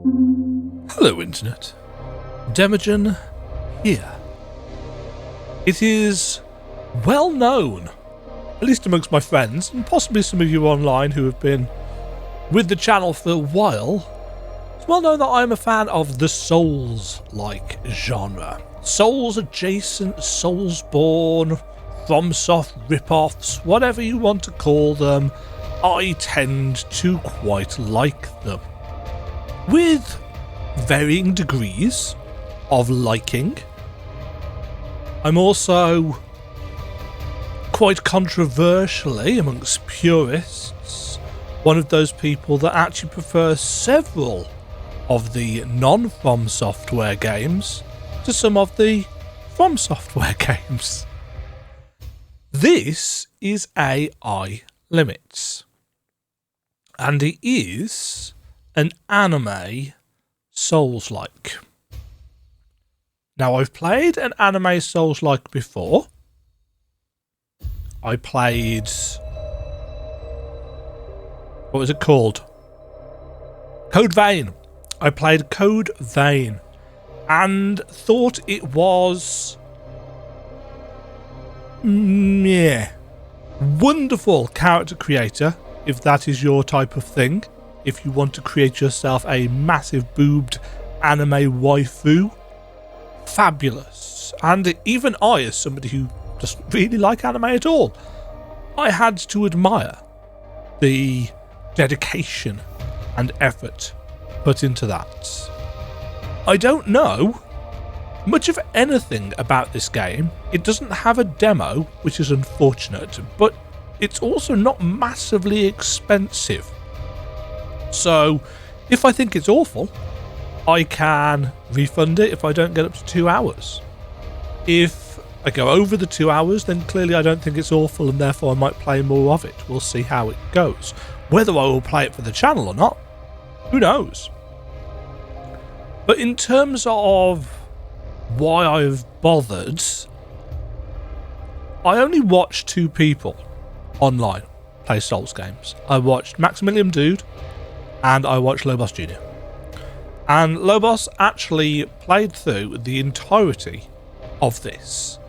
Hello Internet, Demajen here. It is well known, at least amongst my friends, and possibly some of you online who have been with the channel for a while, it's well known that I am a fan of the Souls-like genre. Souls adjacent, Souls-born, FromSoft rip-offs, whatever you want to call them, I tend to quite like them. With varying degrees of liking. I'm also quite controversially amongst purists one of those people that actually prefers several of the non-From Software games to some of the From Software games. This is AI Limits, and it is an anime Souls-like. Now, I've played an anime Souls-like before. I played... what was it called? Code Vein. I played Code Vein and thought it was... yeah. Wonderful character creator, if that is your type of thing. If you want to create yourself a massive boobed anime waifu, fabulous. And even I, as somebody who doesn't really like anime at all, I had to admire the dedication and effort put into that. I don't know much of anything about this game. It doesn't have a demo, which is unfortunate, but it's also not massively expensive. So, if I think it's awful, I can refund it if I don't get up to 2 hours. If I go over the 2 hours, then clearly I don't think it's awful and therefore I might play more of it. We'll see how it goes. Whether I will play it for the channel or not, who knows? But in terms of why I've bothered, I only watched 2 people online play Souls games. I watched Maximilian Dude and I watched Lobos Jr. And Lobos actually played through the entirety of this.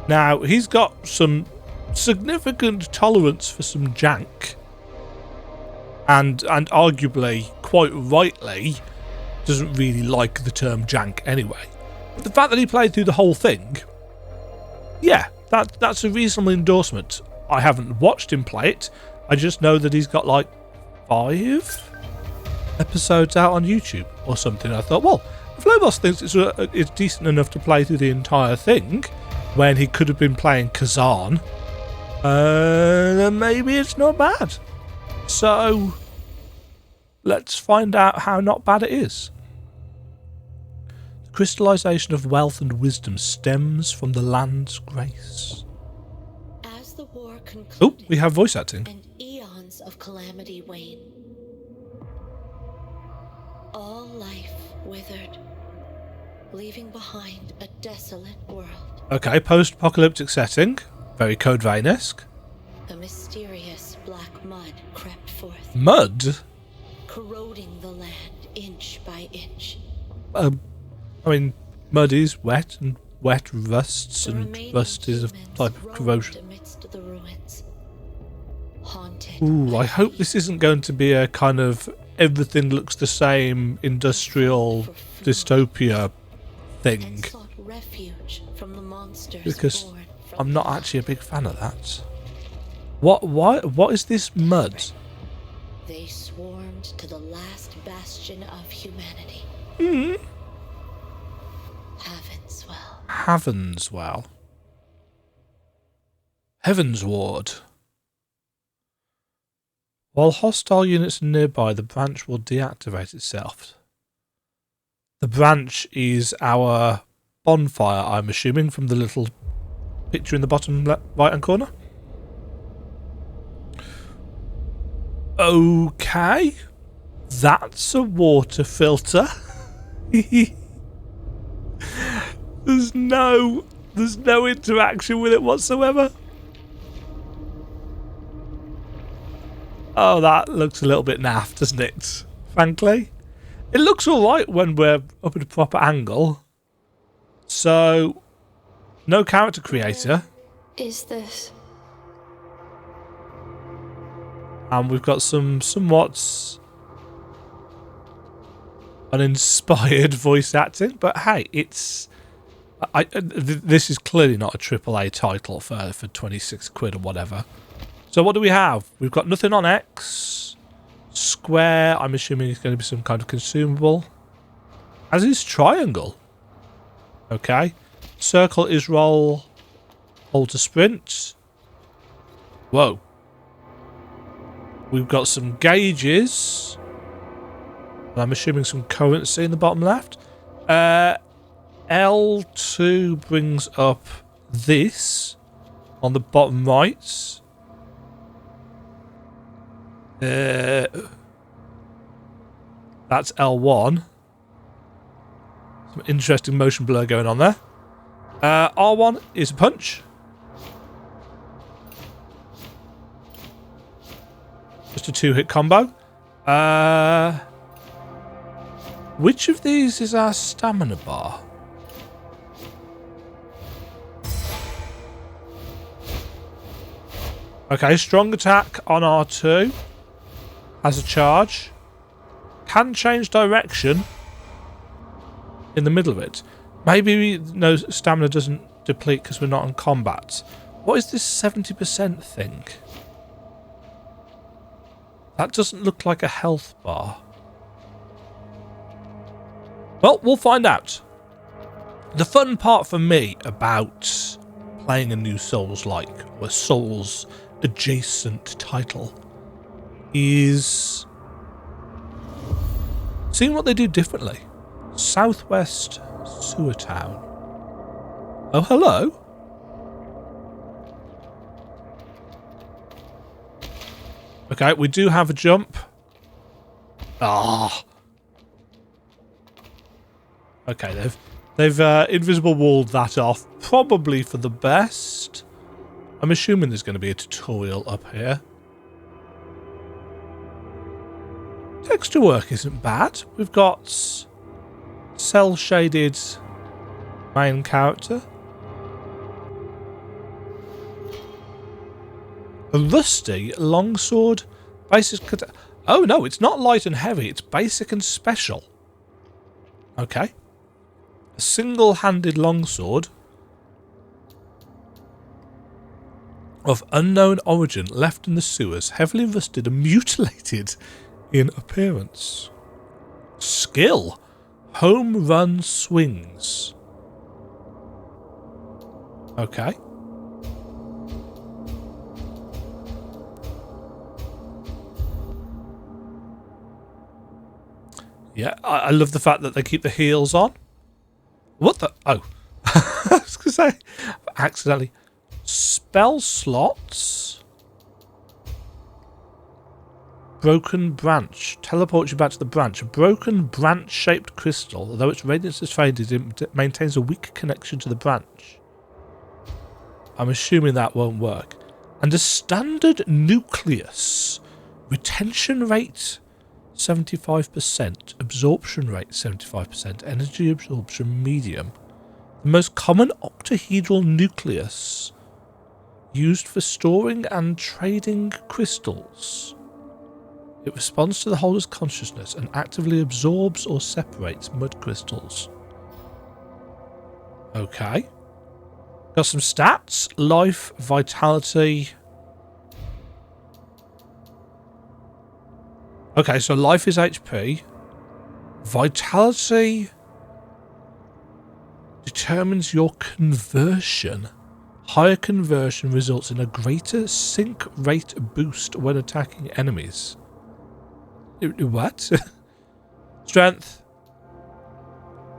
Now, he's got some significant tolerance for some jank, and arguably, quite rightly, doesn't really like the term jank anyway. But the fact that he played through the whole thing, yeah, that's a reasonable endorsement. I haven't watched him play it, I just know that he's got like 5 episodes out on YouTube or something. I thought, well, if Lobos thinks it's decent enough to play through the entire thing when he could have been playing Kazan, then maybe it's not bad. So let's find out how not bad it is. The crystallization of wealth and wisdom stems from the land's grace. As the war concluded, Oh, we have voice acting. and eons of calamity wane, all life withered, leaving behind a desolate world. Okay, post-apocalyptic setting. Very Code Vein-esque. The mysterious black mud crept forth, Mud? corroding the land inch by inch. I mean, mud is wet, and wet rusts, The and remaining rust is a humans type of roamed corrosion. amidst the ruins, haunted Ooh, by I hope this isn't going to be a kind of everything looks the same industrial dystopia thing, and sought refuge from the monsters because born from I'm not the actually a big fan of that. What is this mud? They swarmed to the last bastion of humanity. Havenswell. Havenswell. Heavensward. While hostile units are nearby, the branch will deactivate itself. The branch is our bonfire, I'm assuming, from the little picture in the bottom right-hand corner. Okay. That's a water filter. There's no interaction with it whatsoever. Oh, that looks a little bit naff, doesn't it? Frankly. It looks alright when we're up at a proper angle. So, no character creator. Is this? And we've got some somewhat uninspired voice acting. But hey, it's... this is clearly not a AAA title for 26 quid or whatever. So what do we have? We've got nothing on X. Square, I'm assuming it's going to be some kind of consumable. As is triangle. Okay. Circle is roll. Hold to sprint. Whoa. We've got some gauges. I'm assuming some currency in the bottom left. L2 brings up this on the bottom right. That's L1. Some interesting motion blur going on there. R1 is a punch. Just a 2-hit combo. Which of these is our stamina bar? Okay, strong attack on R2. Has a charge. Can change direction in the middle of it. Maybe no stamina doesn't deplete because we're not in combat. What is this 70% thing? That doesn't look like a health bar. Well, we'll find out. The fun part for me about playing a new Souls-like or Souls adjacent title is seeing what they do differently. Southwest Sewer Town. Oh, hello. Okay, we do have a jump. Ah. Okay, they've invisible walled that off, probably for the best. I'm assuming there's going to be a tutorial up here. Texture work isn't bad. We've got cel-shaded main character. A rusty longsword. Basic. Oh no, it's not light and heavy. It's basic and special. Okay. A single-handed longsword of unknown origin, left in the sewers, heavily rusted and mutilated in appearance. Skill. Home run swings. Okay. Yeah, I love the fact that they keep the heels on. What the? Oh. I was going to say, accidentally. Spell slots. Broken branch. Teleports you back to the branch. A broken branch-shaped crystal, although its radiance has faded, it maintains a weak connection to the branch. I'm assuming that won't work. And a standard nucleus. Retention rate 75%. Absorption rate 75%. Energy absorption medium. The most common octahedral nucleus used for storing and trading crystals. It responds to the holder's consciousness and actively absorbs or separates mud crystals. Okay. Got some stats. Life, vitality. Okay, so life is HP. Vitality determines your conversion. Higher conversion results in a greater sync rate boost when attacking enemies. What? Strength.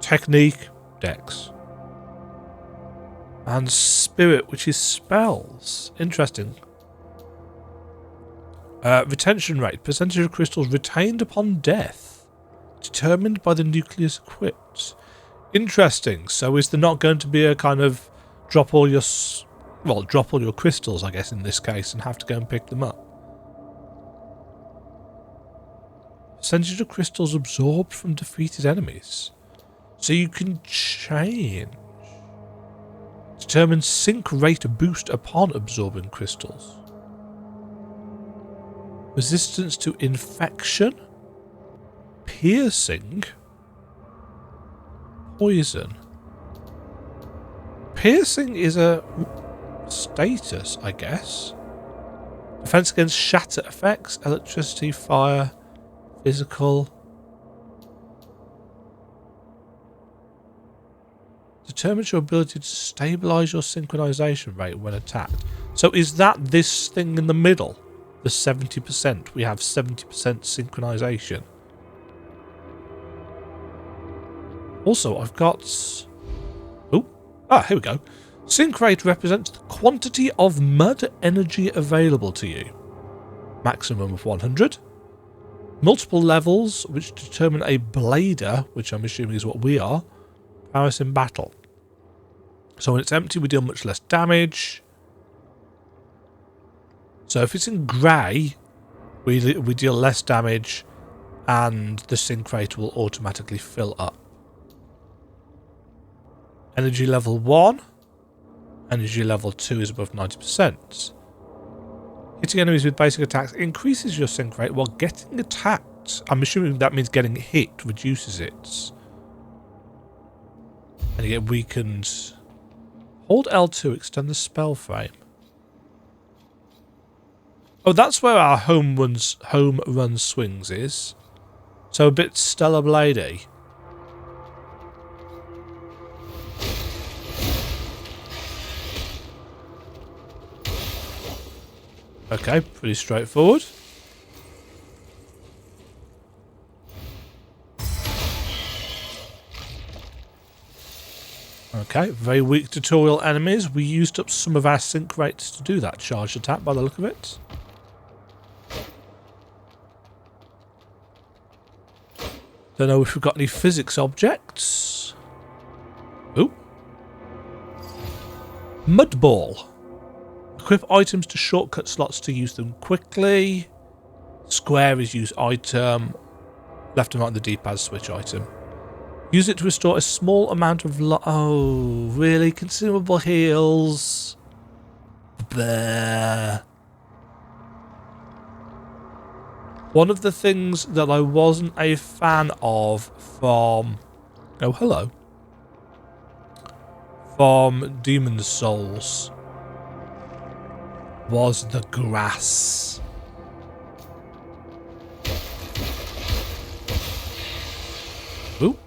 Technique. Dex. And spirit, which is spells. Interesting. Retention rate. Percentage of crystals retained upon death. Determined by the nucleus equipped. Interesting. So is there not going to be a kind of drop all your crystals, I guess, in this case, and have to go and pick them up? Percentage of crystals absorbed from defeated enemies. So you can change. Determine sync rate boost upon absorbing crystals. Resistance to infection. Piercing. Poison. Piercing is a status, I guess. Defense against shatter effects, electricity, fire, physical. Determines your ability to stabilize your synchronization rate when attacked. So is that this thing in the middle? The 70%? We have 70% synchronization. Also, I've got... here we go. Sync rate represents the quantity of mud energy available to you. Maximum of 100. Multiple levels, which determine a blader, which I'm assuming is what we are, prowess in battle. So when it's empty, we deal much less damage. So if it's in grey, we deal less damage, and the sync rate will automatically fill up. Energy level 1. Energy level 2 is above 90%. Hitting enemies with basic attacks increases your sync rate, while getting attacked, I'm assuming that means getting hit reduces it. And you get weakened. Hold L2, extend the spell frame. Oh, that's where our home run swings is. So a bit Stellar Bladey. Okay, pretty straightforward. Okay, very weak tutorial enemies. We used up some of our sync rates to do that charged attack by the look of it. Don't know if we've got any physics objects. Ooh. Mud Ball. Equip items to shortcut slots to use them quickly. Square is use item. Left and right on the D-pad switch item. Use it to restore a small amount of oh, really? Consumable heals? Bleh. One of the things that I wasn't a fan of from... Oh, hello. From Demon's Souls was the grass. Ooh.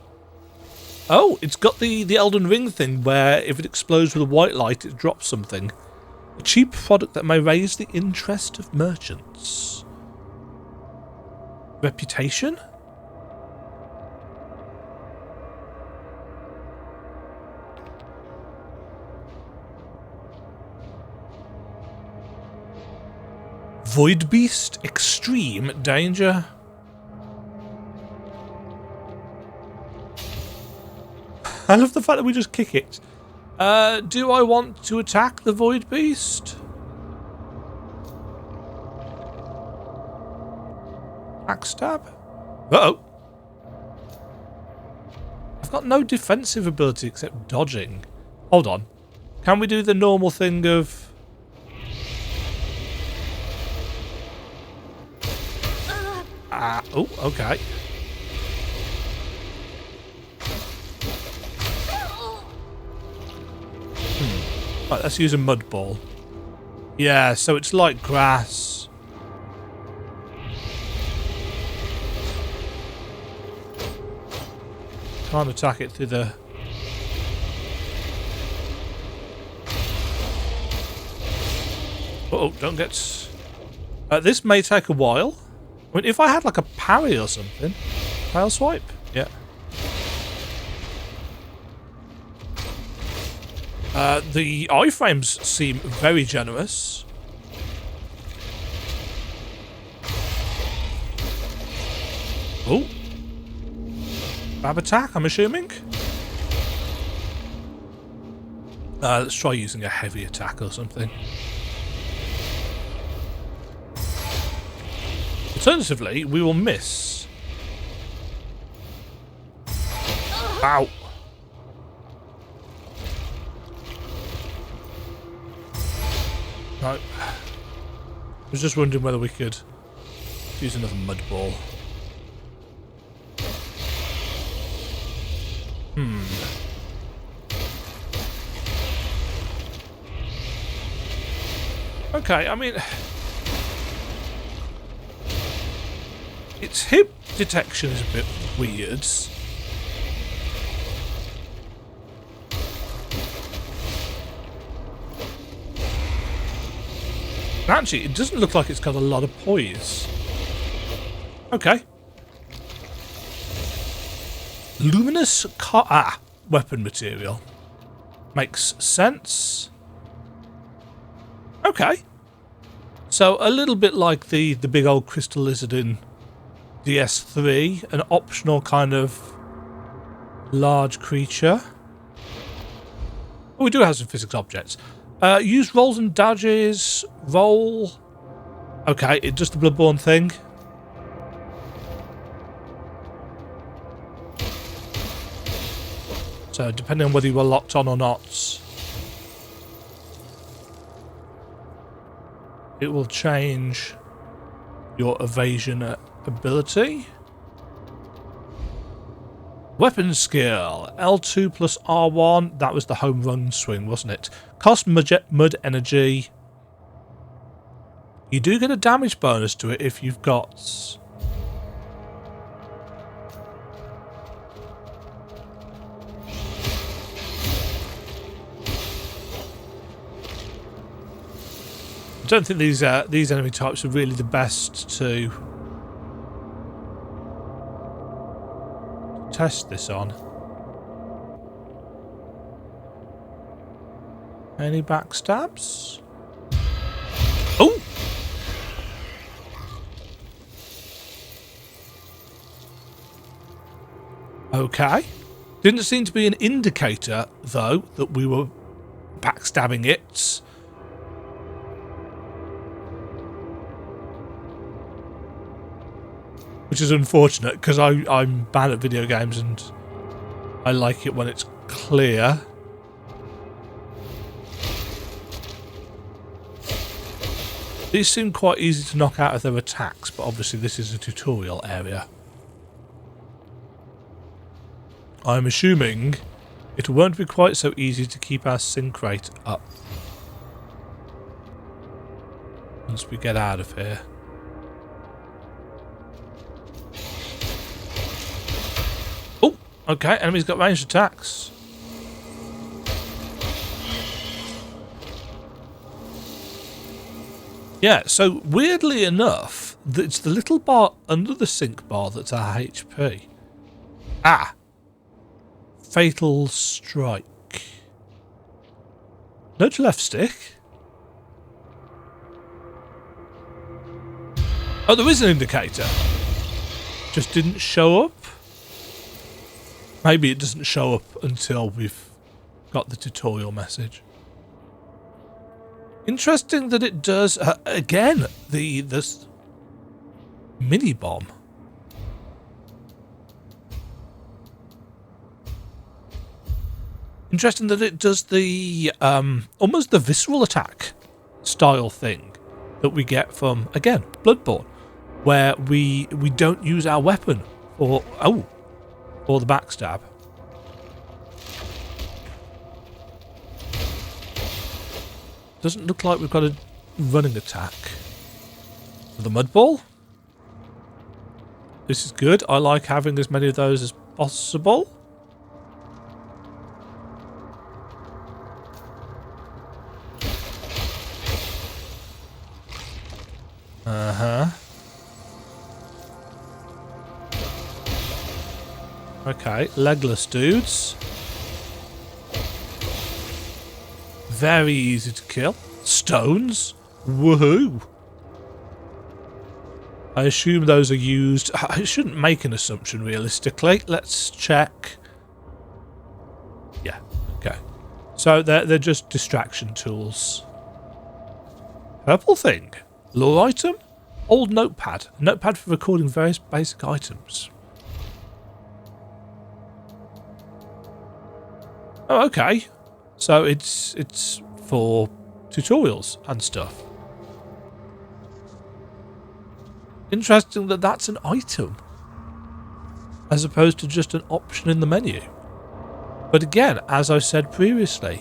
Oh, it's got the Elden Ring thing where if it explodes with a white light, it drops something. A cheap product that may raise the interest of merchants. Reputation? Void Beast, extreme danger. I love the fact that we just kick it. Do I want to attack the Void Beast? Backstab? Uh-oh. I've got no defensive ability except dodging. Hold on. Can we do the normal thing of... oh, okay. Right, let's use a mud ball. Yeah, so it's like grass. Can't attack it through the... Uh-oh, don't get... this may take a while. I mean, if I had like a parry or something. Tail swipe? Yeah. The iframes seem very generous. Oh. Grab attack, I'm assuming. Let's try using a heavy attack or something. Alternatively, we will miss. Ow. No. I was just wondering whether we could use another mud ball. Okay, I mean, its hip detection is a bit weird. Actually, it doesn't look like it's got a lot of poise. Okay. Luminous weapon material. Makes sense. Okay. So a little bit like the big old crystal lizard in DS3, an optional kind of large creature. Oh, we do have some physics objects. Use rolls and dodges. Roll. Okay, it does the Bloodborne thing. So depending on whether you were locked on or not, it will change your evasion ability. Weapon skill. L2 plus R1. That was the home run swing, wasn't it? Cost mud energy. You do get a damage bonus to it if you've got... I don't think these enemy types are really the best to test this on. Any backstabs? Oh! Okay. Didn't seem to be an indicator, though, that we were backstabbing it. Which is unfortunate, because I'm bad at video games and I like it when it's clear. These seem quite easy to knock out of their attacks, but obviously this is a tutorial area. I'm assuming it won't be quite so easy to keep our sync rate up once we get out of here. Oh, okay, enemy's got ranged attacks. Yeah, so weirdly enough, it's the little bar under the sync bar that's our HP. Ah! Fatal Strike. Nudge left stick. Oh, there is an indicator. Just didn't show up. Maybe it doesn't show up until we've got the tutorial message. Interesting that it does, again, this mini bomb. Interesting that it does the, almost the visceral attack style thing that we get from, again, Bloodborne, where we don't use our weapon for the backstab. Doesn't look like we've got a running attack. The mud ball. This is good. I like having as many of those as possible. Okay, legless dudes. Very easy to kill. Stones? Woohoo! I assume those are used... I shouldn't make an assumption realistically. Let's check. Yeah, okay. So they're just distraction tools. Purple thing. Lore item? Old notepad. A notepad for recording various basic items. Oh, okay. So it's for tutorials and stuff. Interesting that that's an item, as opposed to just an option in the menu. But again, as I said previously,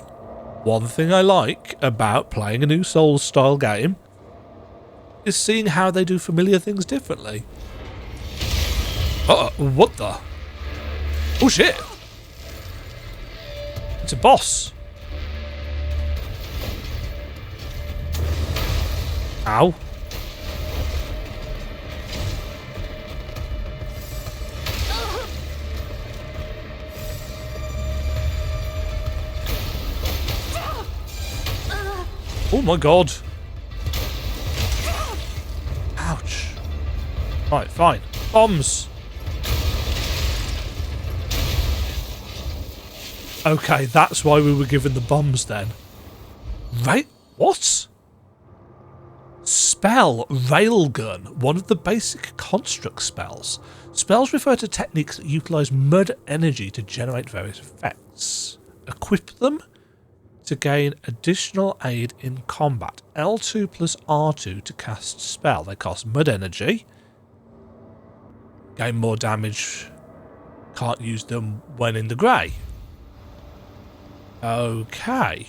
one thing I like about playing a new Souls style game is seeing how they do familiar things differently. What the? Oh shit! It's a boss. Ow. Oh my god. Ouch. Right, fine. Bombs. Okay, that's why we were given the bombs then. Right? What? Spell Railgun, one of the basic construct spells. Spells refer to techniques that utilise mud energy to generate various effects. Equip them to gain additional aid in combat. L2 plus R2 to cast spell. They cost mud energy. Gain more damage. Can't use them when in the grey. Okay.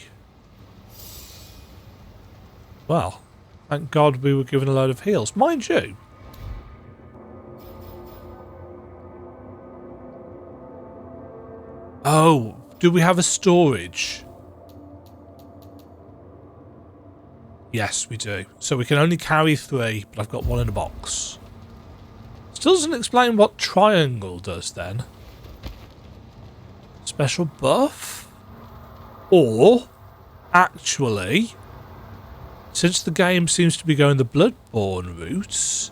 Well, thank God we were given a load of heals. Mind you, oh, do we have a storage? Yes, we do. So we can only carry 3, but I've got 1 in a box. Still doesn't explain what triangle does then. Special buff? Or, actually, since the game seems to be going the Bloodborne route,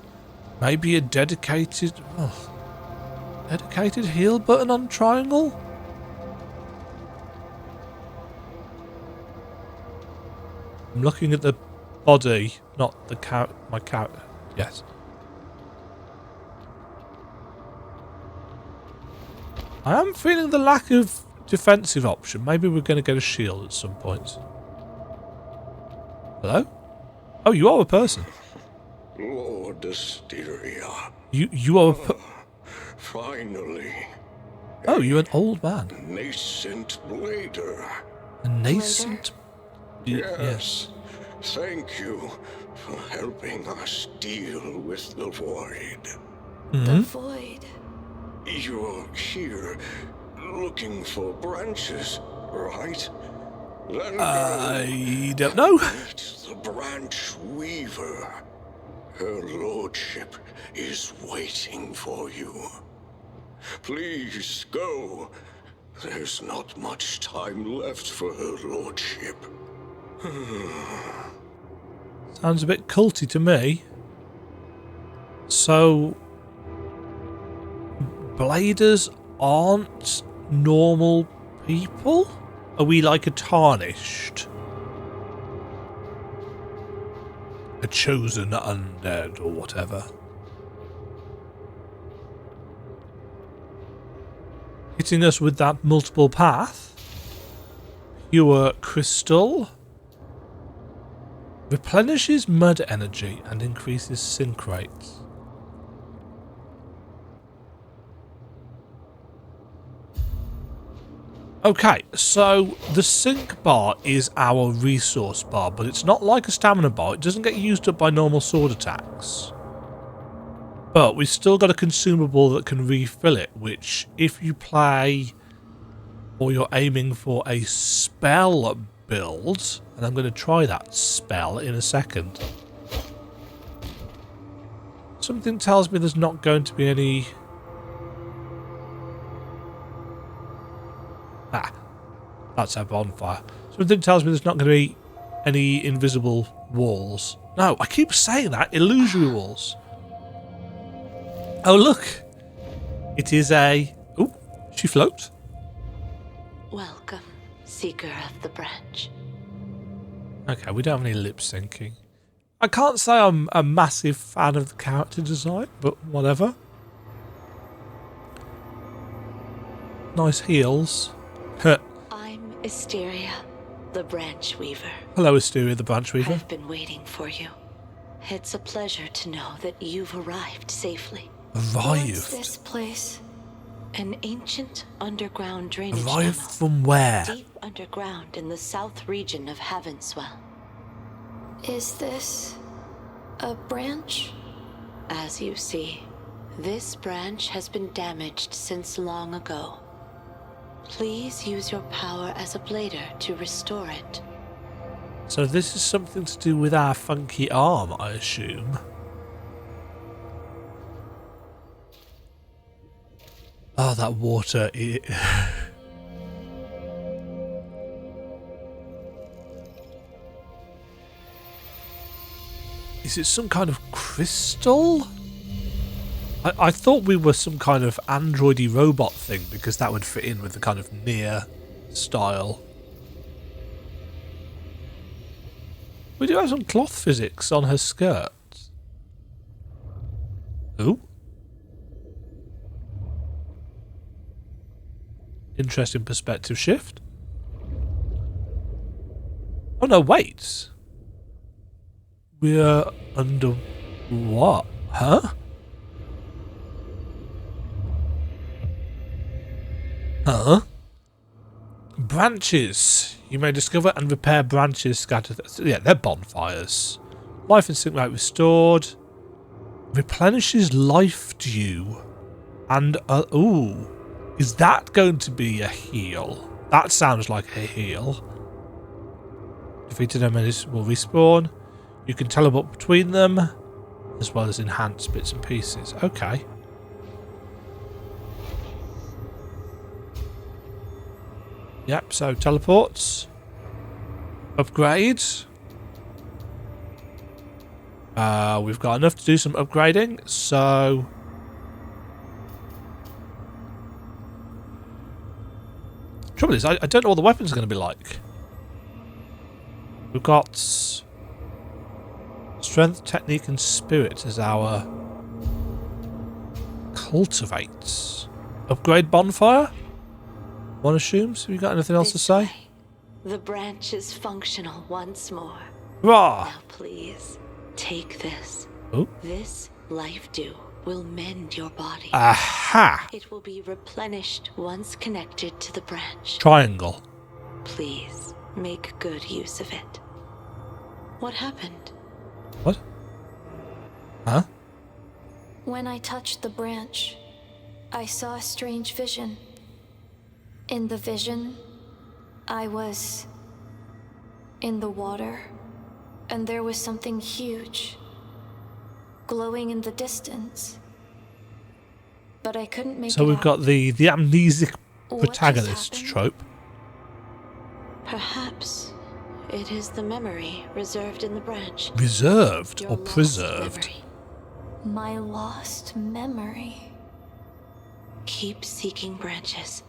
maybe a dedicated heal button on triangle? I'm looking at the body, not the my character. Yes. I am feeling the lack of defensive option. Maybe we're going to get a shield at some point. Hello? Oh, you are a person. Lord Asteria. You are Finally. Oh, you're an old man. Nascent blader. A nascent... Yes. Thank you for helping us deal with the void. The void. You're here looking for branches, right? Then I don't know. meet the branch weaver. Her lordship is waiting for you. Please go. There's not much time left for her lordship. Sounds a bit culty to me. So, bladers aren't normal people? Are we like a tarnished? A chosen undead or whatever? Hitting us with that multiple path. Pure crystal. Replenishes mud energy and increases sync rates. Okay, so the sync bar is our resource bar, but it's not like a stamina bar. It doesn't get used up by normal sword attacks. But we've still got a consumable that can refill it, which if you play or you're aiming for a spell build, and I'm going to try that spell in a second. Something tells me there's not going to be any... Ah, that's our bonfire. Something tells me there's not going to be any invisible walls. No, I keep saying that. Illusory walls. Oh, look. It is a... Oh, she floats. Welcome, Seeker of the Branch. Okay, we don't have any lip syncing. I can't say I'm a massive fan of the character design, but whatever. Nice heels. I'm Asteria, the branch weaver. Hello, Asteria, the branch weaver. I've been waiting for you. It's a pleasure to know that you've arrived safely. Arrived? What's this place? An ancient underground drainage Arrived tunnel. from where? Deep underground in the south region of Heavenswell. Is this a branch? As you see, this branch has been damaged since long ago. Please use your power as a blader to restore it. So this is something to do with our funky arm, I assume. Oh, that water. Is it some kind of crystal? I thought we were some kind of androidy robot thing because that would fit in with the kind of Nier style. We do have some cloth physics on her skirt. Ooh. Interesting perspective shift. Oh no, wait. We're under what? Huh? Huh? Branches. You may discover and repair branches scattered. Yeah, they're bonfires. Life instinct rate restored. Replenishes life dew. And, ooh. Is that going to be a heal? That sounds like a heal. Defeated enemies will respawn. You can teleport between them, as well as enhance bits and pieces. Okay. Yep, so teleports. Upgrades. We've got enough to do some upgrading, so... Trouble is, I don't know what the weapons are going to be like. We've got... Strength, Technique and Spirit as our... Cultivates. Upgrade Bonfire? One assumes. Have you got anything else to say? Way, the branch is functional once more. Rah! Now please, take this. Oh. This life dew will mend your body. Aha! It will be replenished once connected to the branch. Triangle. Please, make good use of it. What happened? What? Huh? When I touched the branch, I saw a strange vision. In the vision, I was in the water, and there was something huge, glowing in the distance. But I couldn't make it out. So we've got the amnesic What just protagonist happened? trope. Perhaps it is the memory reserved in the branch. Reserved Your or lost preserved? memory. My lost memory. Keep seeking branches,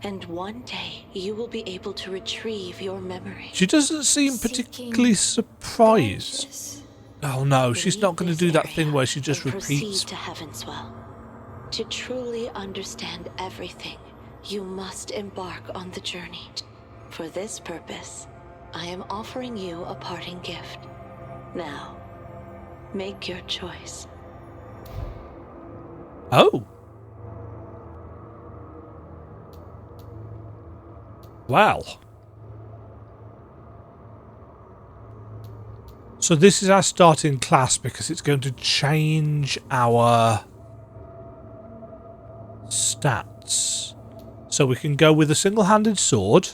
and one day you will be able to retrieve your memory. She doesn't seem Seeking particularly surprised. Branches. Oh no, she's Leave not going to this do that area thing where she just and repeats. Proceed to Heavenswell. To truly understand everything, you must embark on the journey. For this purpose, I am offering you a parting gift. Now, make your choice. Oh. Well. So this is our starting class because it's going to change our stats. So we can go with a single-handed sword.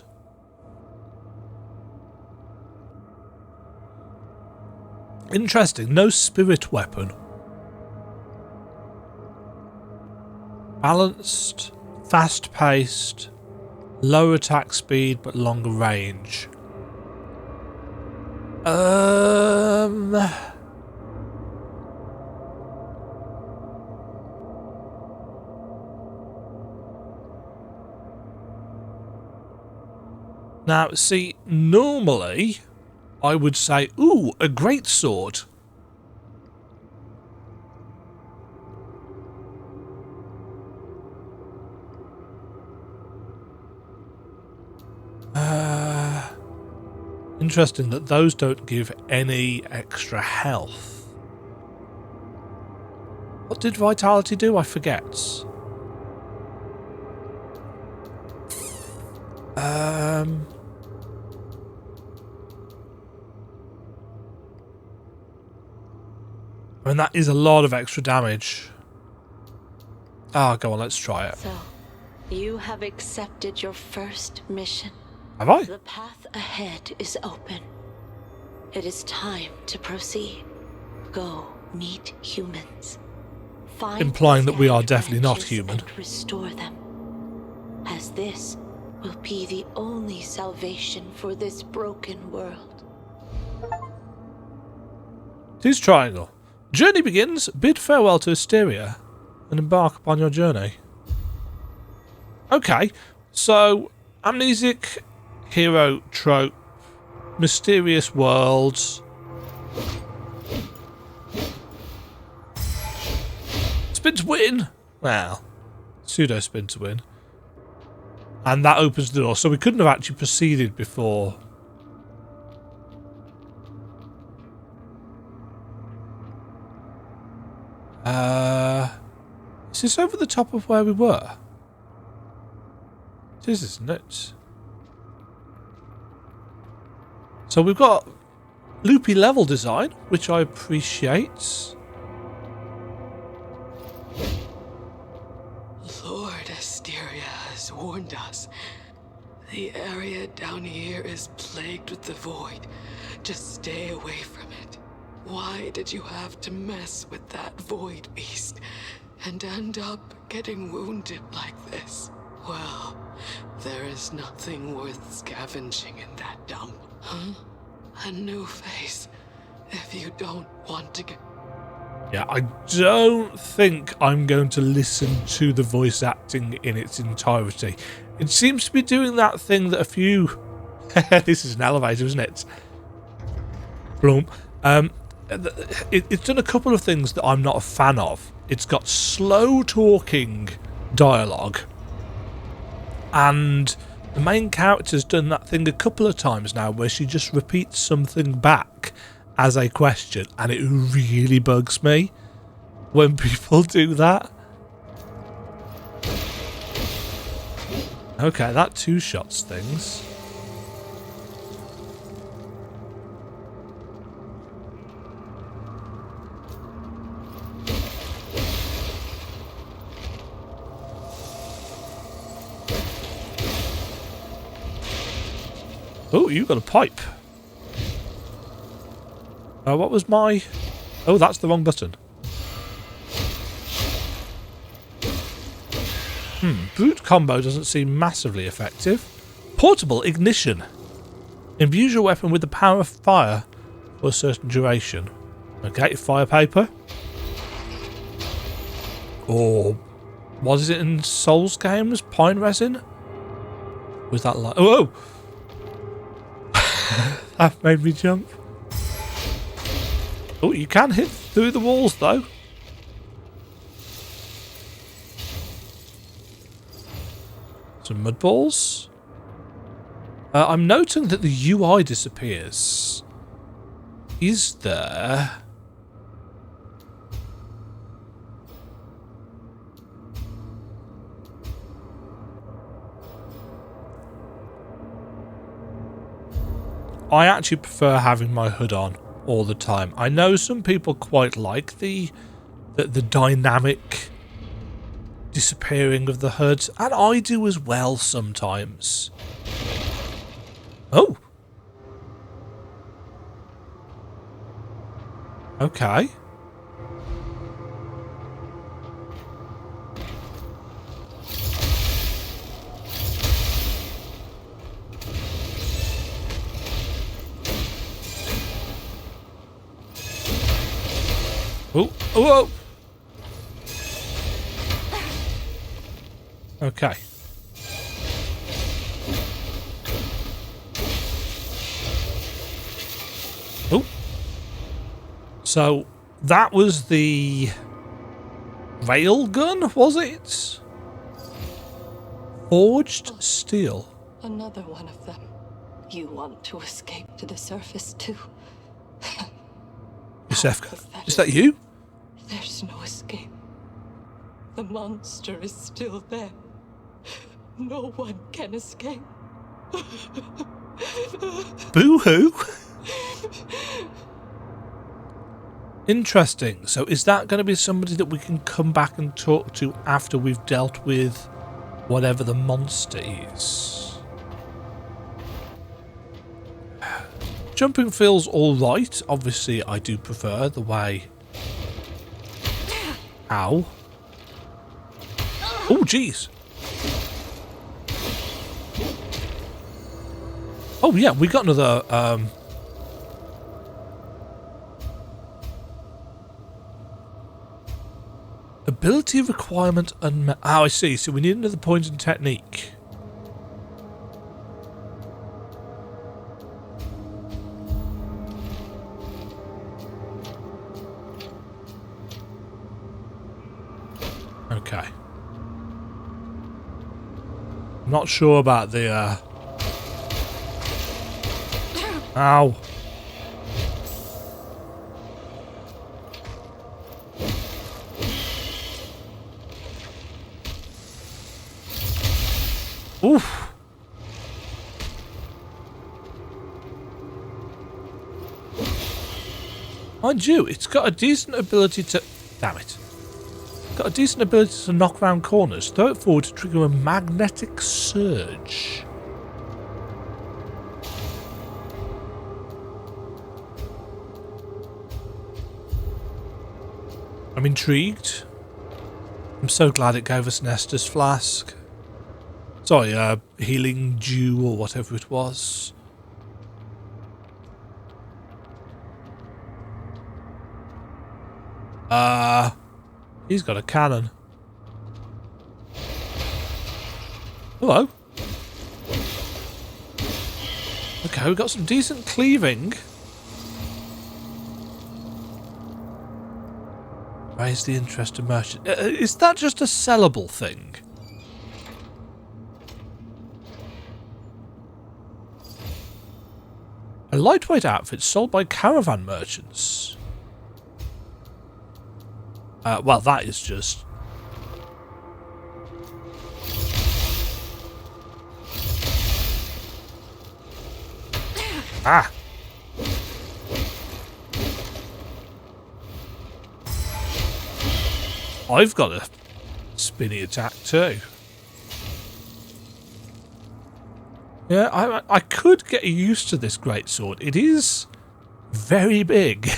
Interesting, no spirit weapon. Balanced, fast-paced, low attack speed but longer range. Now, see, normally I would say, ooh, a great sword. Interesting that those don't give any extra health. What did vitality do? I forget. And that is a lot of extra damage. Ah, go on, let's try it. So, you have accepted your first mission. Have I? The path ahead is open. It is time to proceed. Go meet humans. Find Implying that we are scattered definitely not branches human. and restore them. As this will be the only salvation for this broken world. Tis triangle. Journey begins. Bid farewell to Asteria and embark upon your journey. Okay, so amnesic hero trope, mysterious worlds. Spin to win. Well, pseudo spin to win. And that opens the door. So we couldn't have actually proceeded before. Is this over the top of where we were? It is, isn't it? So we've got loopy level design, which I appreciate. Lord Asteria has warned us. The area down here is plagued with the void. Just stay away from it. Why did you have to mess with that void beast and end up getting wounded like this? Well, there is nothing worth scavenging in that dump. Huh? A new face. If you don't want to get... Yeah, I don't think I'm going to listen to the voice acting in its entirety. It seems to be doing that thing that a few... This is an elevator, isn't it? Bloom. It's done a couple of things that I'm not a fan of. It's got slow talking dialogue, and the main character's done that thing a couple of times now where she just repeats something back as a question, and it really bugs me when people do that. Okay, that two shots things. Oh, you got a pipe. What was my... Oh, that's the wrong button. Brute combo doesn't seem massively effective. Portable ignition. Imbues your weapon with the power of fire for a certain duration. Okay, fire paper. Or was it in Souls games? Pine resin? Was that like... Oh! That made me jump. Oh, you can hit through the walls though. Some mud balls. I'm noting that the UI disappears. Is there... I actually prefer having my hood on all the time. I know some people quite like the dynamic disappearing of the hood, and I do as well sometimes. Oh. Okay. Oh, oh, oh. Okay. Oh. So that was the rail gun, was it? Forged steel. Another one of them. You want to escape to the surface too? Yusefka, is that you? There's no escape. The monster is still there. No one can escape. Boo-hoo. Interesting. So is that going to be somebody that we can come back and talk to after we've dealt with whatever the monster is? Jumping feels alright. Obviously, I do prefer the way... Ow. Oh, jeez. Oh, yeah, we got another... Ability requirement unmet. Oh, I see. So we need another point in technique. Okay. I'm not sure about the Ow. Oof. Mind you, it's got a decent ability to... Damn it. It's got a decent ability to knock round corners. Throw it forward to trigger a magnetic surge. I'm intrigued. I'm so glad it gave us an Estus flask. Sorry, healing dew or whatever it was. He's got a cannon. Hello. Okay, we've got some decent cleaving. Raise the interest of merchant. Is that just a sellable thing? A lightweight outfit sold by caravan merchants. Well, that is just... Ah! I've got a spinny attack too. Yeah, I could get used to this greatsword. It is very big.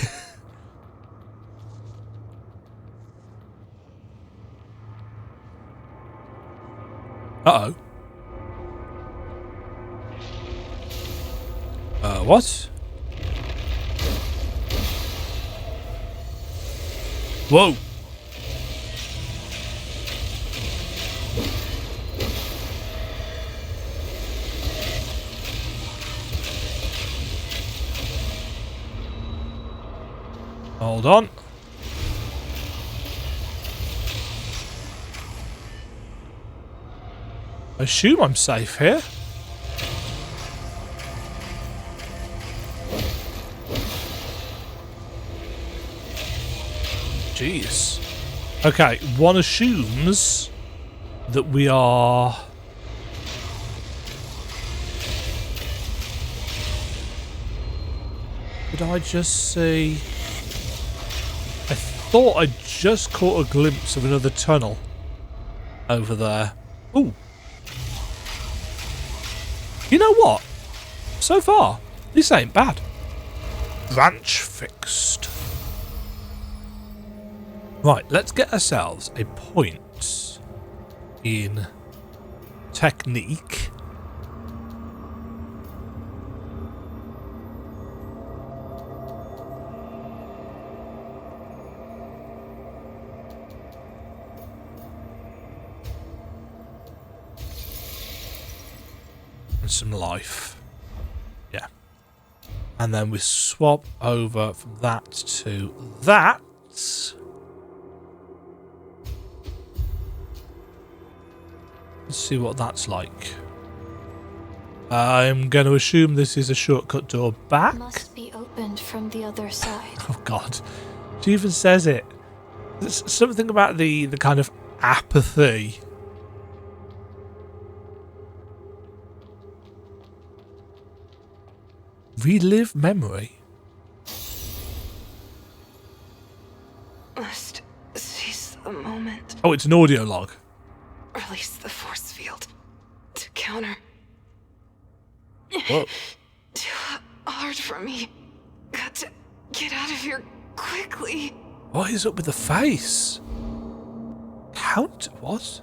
Uh-oh. What? Whoa. Hold on. I assume I'm safe here. Jeez. Okay, one assumes that we are... Did I just see... I thought I just caught a glimpse of another tunnel over there. Ooh. You know what? So far, this ain't bad. Branch fixed. Right, let's get ourselves a point in technique. And some life. Yeah. And then we swap over from that to that. Let's see what that's like. I'm going to assume this is a shortcut door back. Must be opened from the other side. Oh God, she even says it. There's something about the kind of apathy. Relive memory. Must seize the moment. Oh, it's an audio log. Release the force field to counter. Whoa. Too hard for me. Got to get out of here quickly. What is up with the face? What?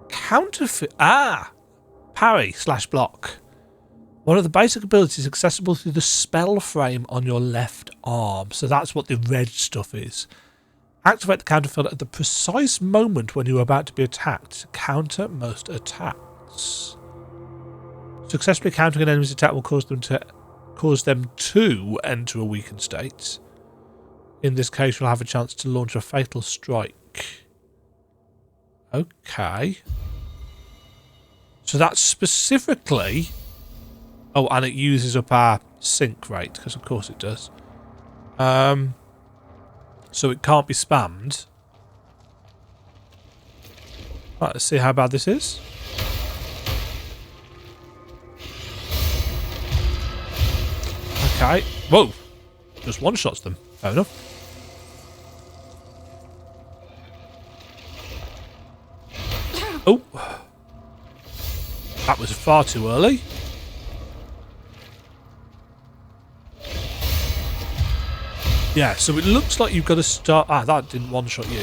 Counterfeit. Ah! Parry/block. One of the basic abilities accessible through the spell frame on your left arm. So that's what the red stuff is. Activate the counterfeit at the precise moment when you are about to be attacked to counter most attacks. Successfully countering an enemy's attack will cause them to enter a weakened state. In this case, you'll have a chance to launch a fatal strike. Okay. So that's specifically... Oh, and it uses up our sync rate, because of course it does. So it can't be spammed. Right, let's see how bad this is. Okay. Whoa! Just one-shots them. Fair enough. Oh! That was far too early. Yeah, so it looks like you've got to start... Ah, that didn't one-shot you.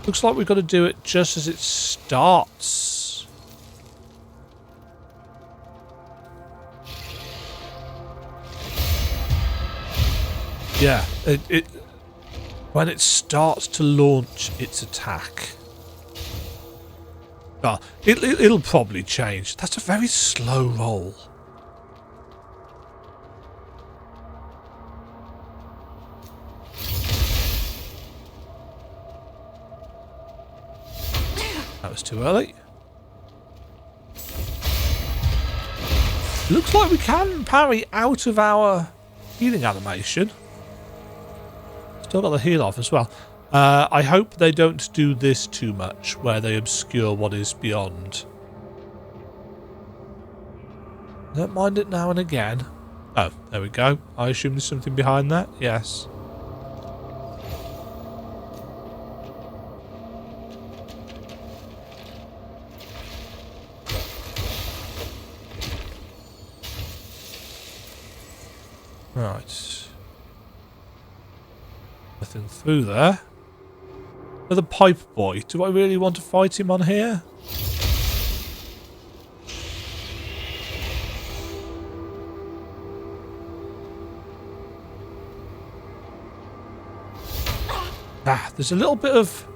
Looks like we've got to do it just as it starts. Yeah, when it starts to launch its attack. Oh, it'll probably change. That's a very slow roll. That was too early. Looks like we can parry out of our healing animation. Still got the heal off as well. I hope they don't do this too much, where they obscure what is beyond. Don't mind it now and again. Oh, there we go. I assume there's something behind that. Yes. Right. Nothing through there. Another pipe boy. Do I really want to fight him on here? Ah, there's a little bit of...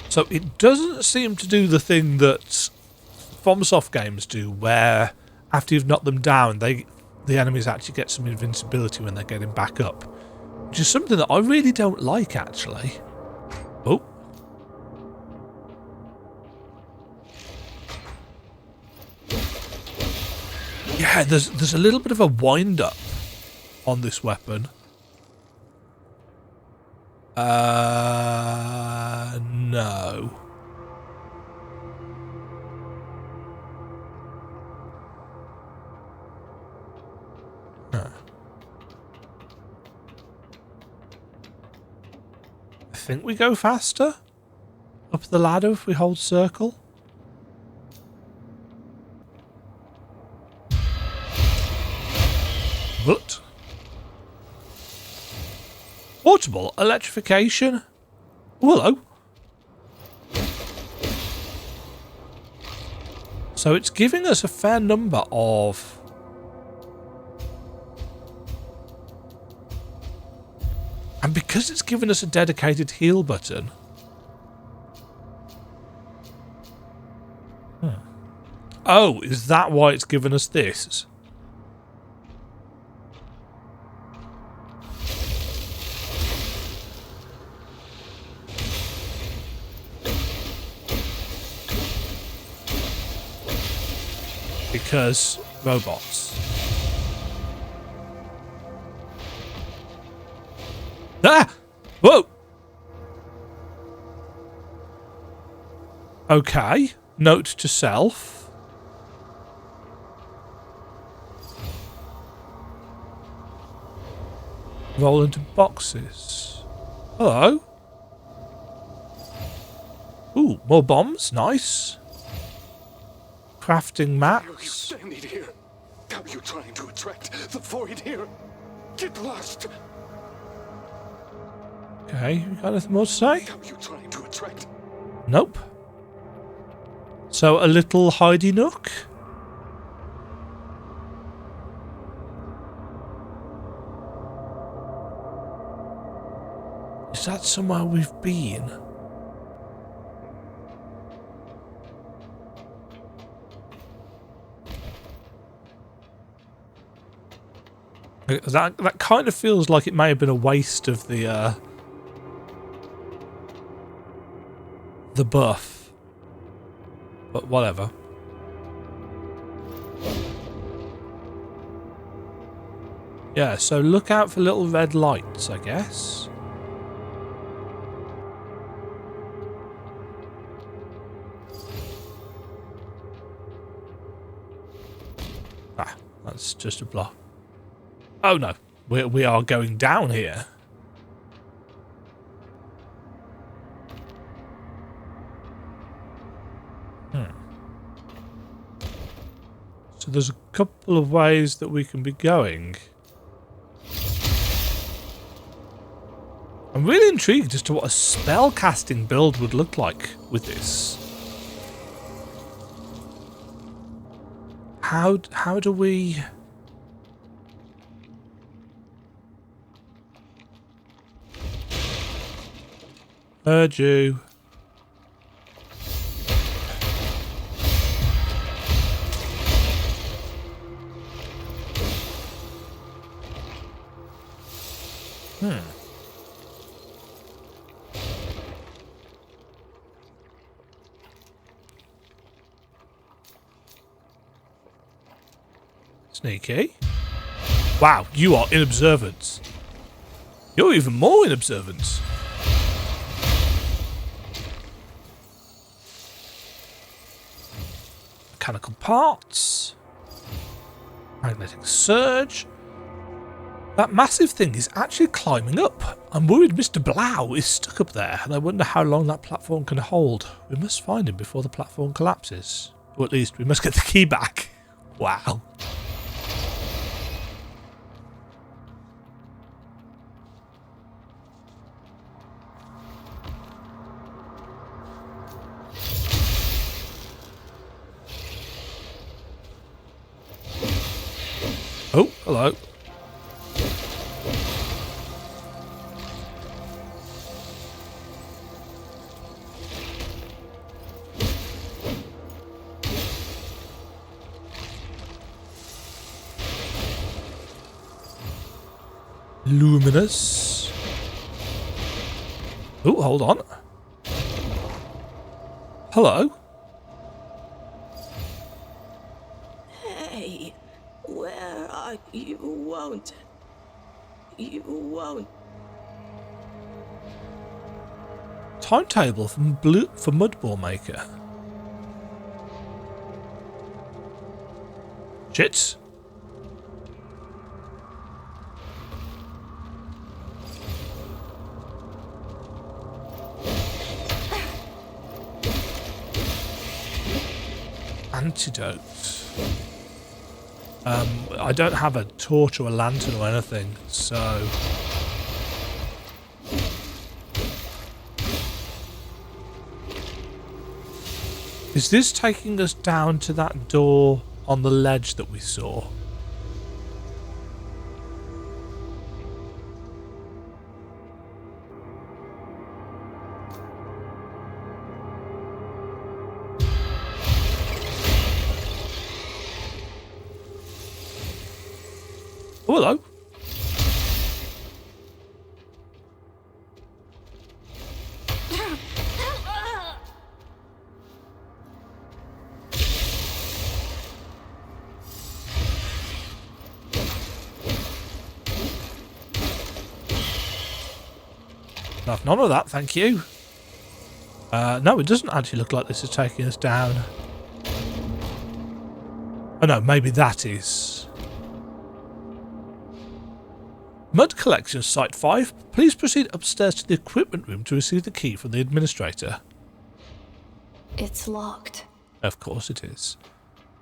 So it doesn't seem to do the thing that FromSoft games do, where after you've knocked them down, the enemies actually get some invincibility when they're getting back up. Which is something that I really don't like, actually. Oh. Yeah, there's a little bit of a wind-up on this weapon. No. No. I think we go faster up the ladder if we hold circle. But portable electrification. Oh, hello. So it's giving us a fair number of And because it's given us a dedicated heal button... Oh, is that why it's given us this? Because robots. Ah! Whoa! Okay. Note to self. Roll into boxes. Hello. Ooh, more bombs. Nice. Crafting Why are you maps. standing here? Are you trying to attract the void here? Get lost! Okay, you got anything more to say? Are you trying to attract? Nope. So a little hidey nook. Is that somewhere we've been? That kind of feels like it may have been a waste of the buff, but whatever. Yeah, so look out for little red lights, I guess. Ah, that's just a block. Oh no, we are going down here. So there's a couple of ways that we can be going. I'm really intrigued as to what a spell casting build would look like with this. How do we... Heard you. Sneaky. Wow, you are in observance. You're even more in observance. Mechanical parts. Magnetic surge. That massive thing is actually climbing up. I'm worried Mr. Blau is stuck up there, and I wonder how long that platform can hold. We must find him before the platform collapses. Or at least we must get the key back. Wow. Oh, hello. Luminous. Oh, hold on. Hello. Hey, where are you? Won't. You won't. Timetable for Mudball Maker. Shit. Antidote. I don't have a torch or a lantern or anything, so... Is this taking us down to that door on the ledge that we saw? Oh, hello. Have none of that, thank you. No, it doesn't actually look like this is taking us down. Oh no, maybe that is. Mud Collection, Site 5. Please proceed upstairs to the equipment room to receive the key from the administrator. It's locked. Of course it is.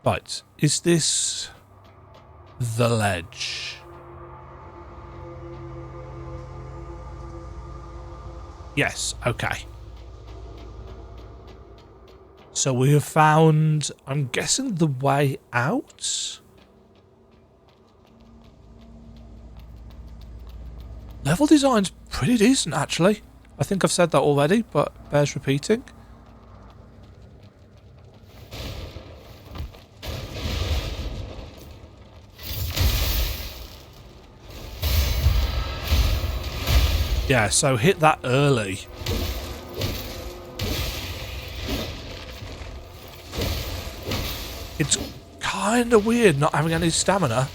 Right, is this the ledge? Yes, okay. So we have found, I'm guessing, the way out? Level design's pretty decent, actually. I think I've said that already, but bears repeating. Yeah, so hit that early. It's kind of weird not having any stamina.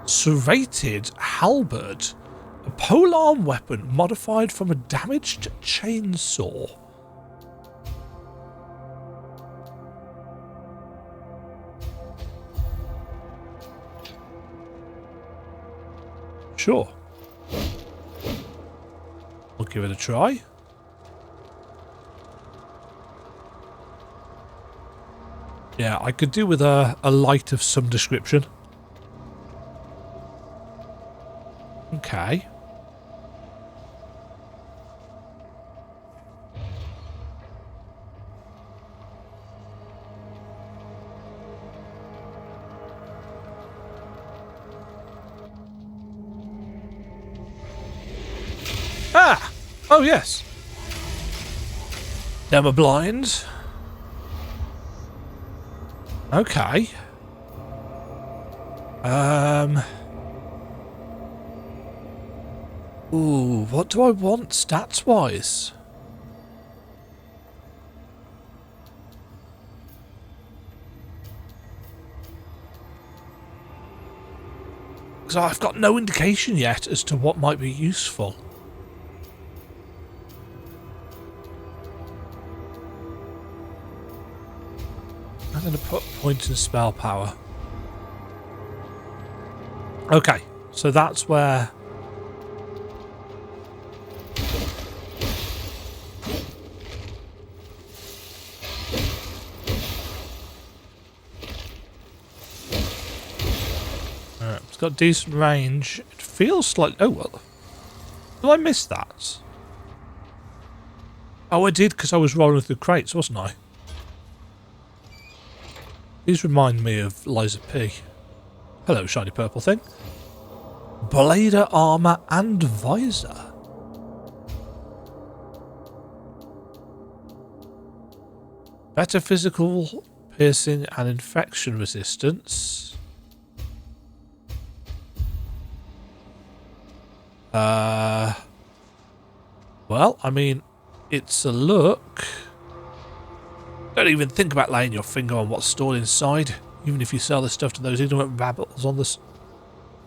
Serrated halberd. A polearm weapon modified from a damaged chainsaw. Sure. We'll give it a try. Yeah, I could do with a light of some description. Okay. Ah! Oh, yes. Them are blind. Okay. Ooh, what do I want stats-wise? Because I've got no indication yet as to what might be useful. I'm going to put points in spell power. Okay, so that's where... It's got decent range. It feels like... Oh, well. Did I miss that? Oh, I did, because I was rolling through crates, wasn't I? These remind me of Liza P. Hello, shiny purple thing. Blader armor and visor. Better physical, piercing and infection resistance. Well, I mean, it's a look. Don't even think about laying your finger on what's stored inside, even if you sell this stuff to those ignorant rabbles on this.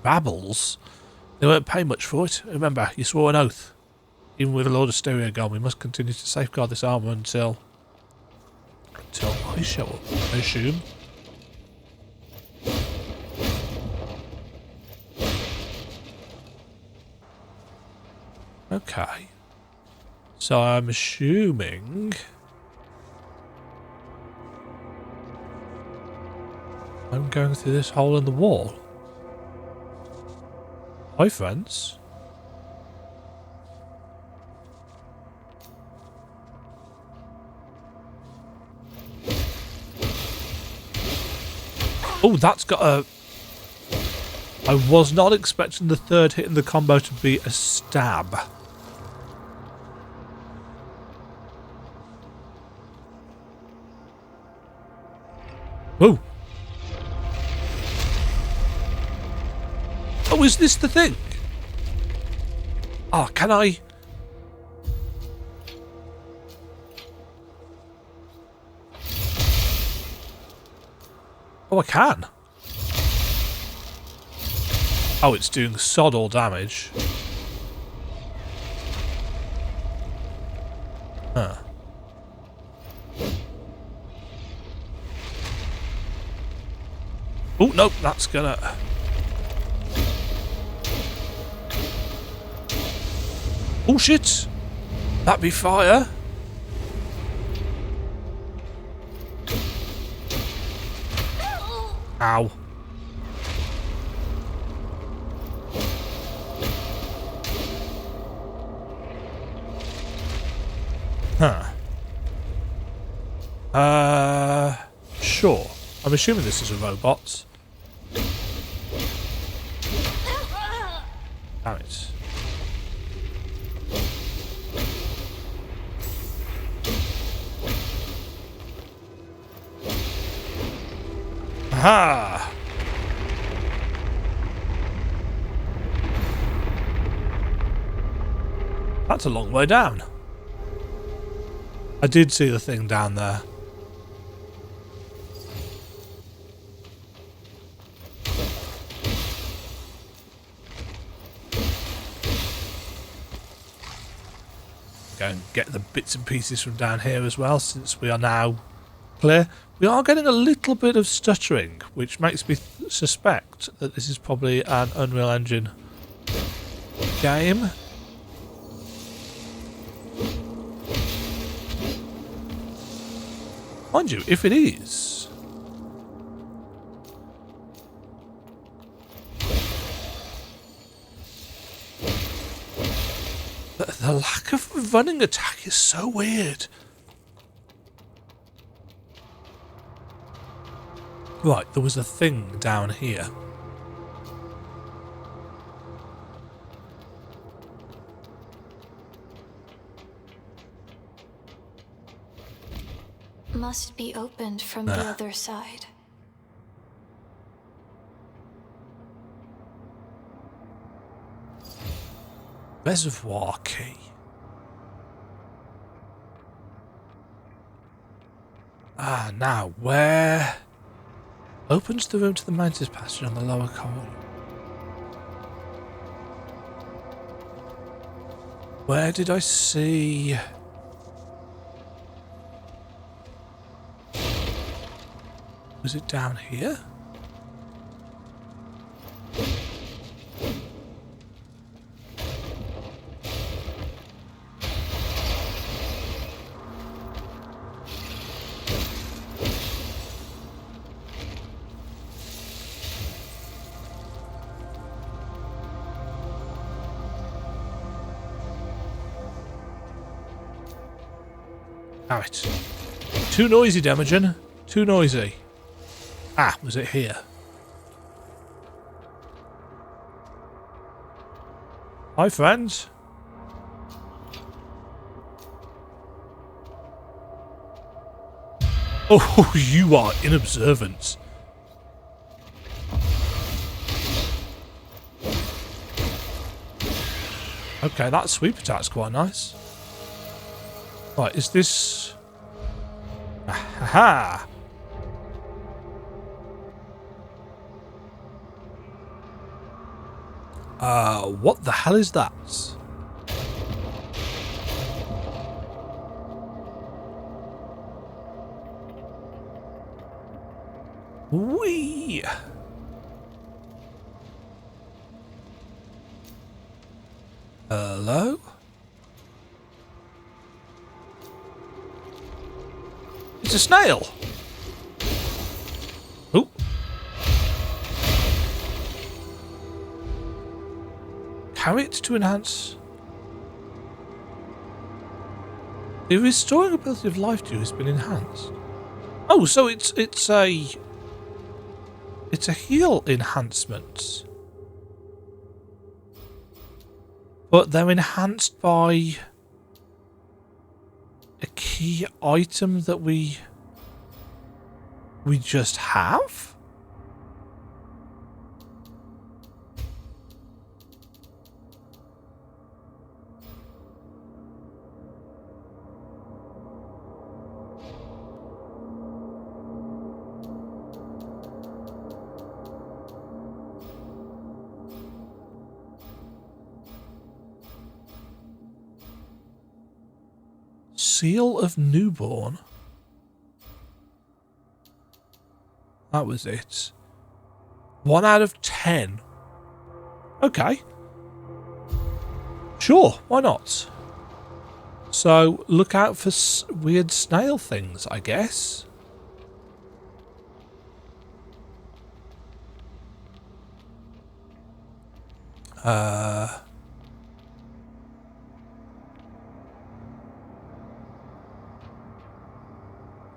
Rabbles? They won't pay much for it. Remember, you swore an oath. Even with Lord Asteria gone, we must continue to safeguard this armor until I show up, I assume. Okay. So I'm assuming... I'm going through this hole in the wall. Hi, friends. Oh, that's got a... I was not expecting the third hit in the combo to be a stab. Whoa. Oh, is this the thing? Oh, can I? Oh, I can. Oh, it's doing sod all damage. Huh. Oh, nope, that's gonna... Oh, shit! That'd be fire. Ow. Huh. Sure. I'm assuming this is a robot. Damn it. Aha! That's a long way down. I did see the thing down there. Go and get the bits and pieces from down here as well, since we are now clear. We are getting a little bit of stuttering, which makes me suspect that this is probably an Unreal Engine game. Mind you, if it is, the lack of running attack is so weird. Right, there was a thing down here. Must be opened from the other side. Reservoir key. Ah, now where? Opens the room to the maintenance passage on the lower corridor. Where did I see? Was it down here? Alright. Too noisy, Demajen. Too noisy. Ah, was it here? Hi, friends. Oh, you are inobservant. Okay, that sweep attack's quite nice. Right, is this... Aha! What the hell is that? Whee! Hello? It's a snail! Oh. Carry it to enhance. The restoring ability of life dew has been enhanced. Oh, so it's a heal enhancement. But they're enhanced by a key item that we We just have? Seal of Newborn. That was it. 1 out of 10. Okay. Sure, why not? So, look out for weird snail things, I guess.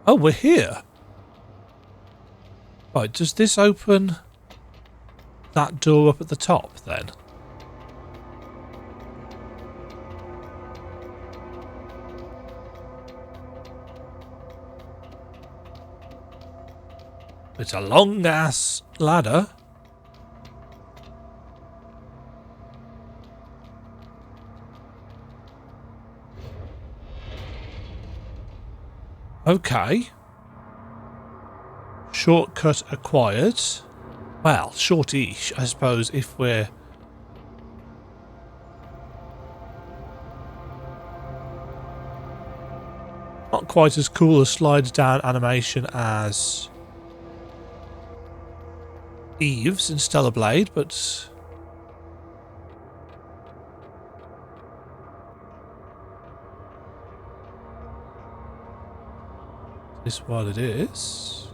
Oh, we're here. Right, does this open that door up at the top then? It's a long ass ladder. Okay. Shortcut acquired. Well, short-ish, I suppose, if we're... Not quite as cool a slides down animation as Eve's in Stellar Blade, but... Is this what it is?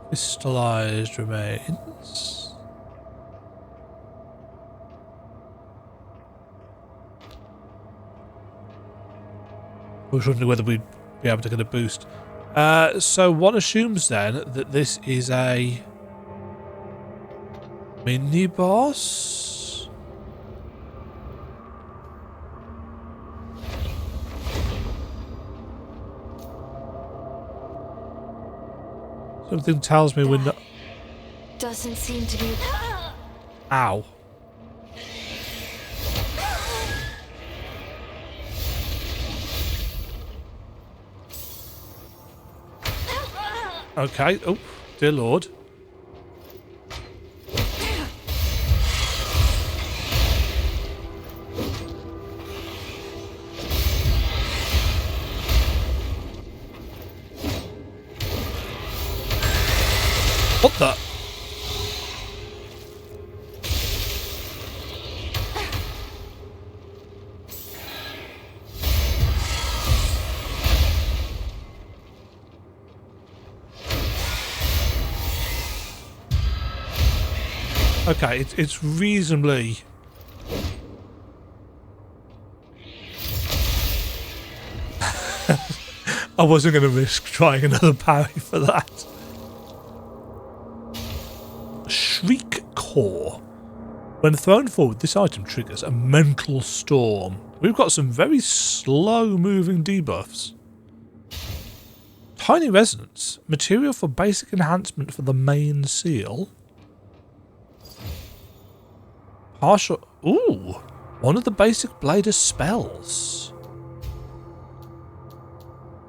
Crystallized remains. I was wondering whether we'd be able to get a boost. So one assumes then that this is a mini boss. Something tells me we're not. Doesn't seem to be. Ow. Okay. Oh, dear Lord. What the? Okay, it's reasonably... I wasn't going to risk trying another parry for that. Shriek Core. When thrown forward, this item triggers a mental storm. We've got some very slow-moving debuffs. Tiny Resonance. Material for basic enhancement for the main seal. Partial... Ooh! One of the basic blader's spells.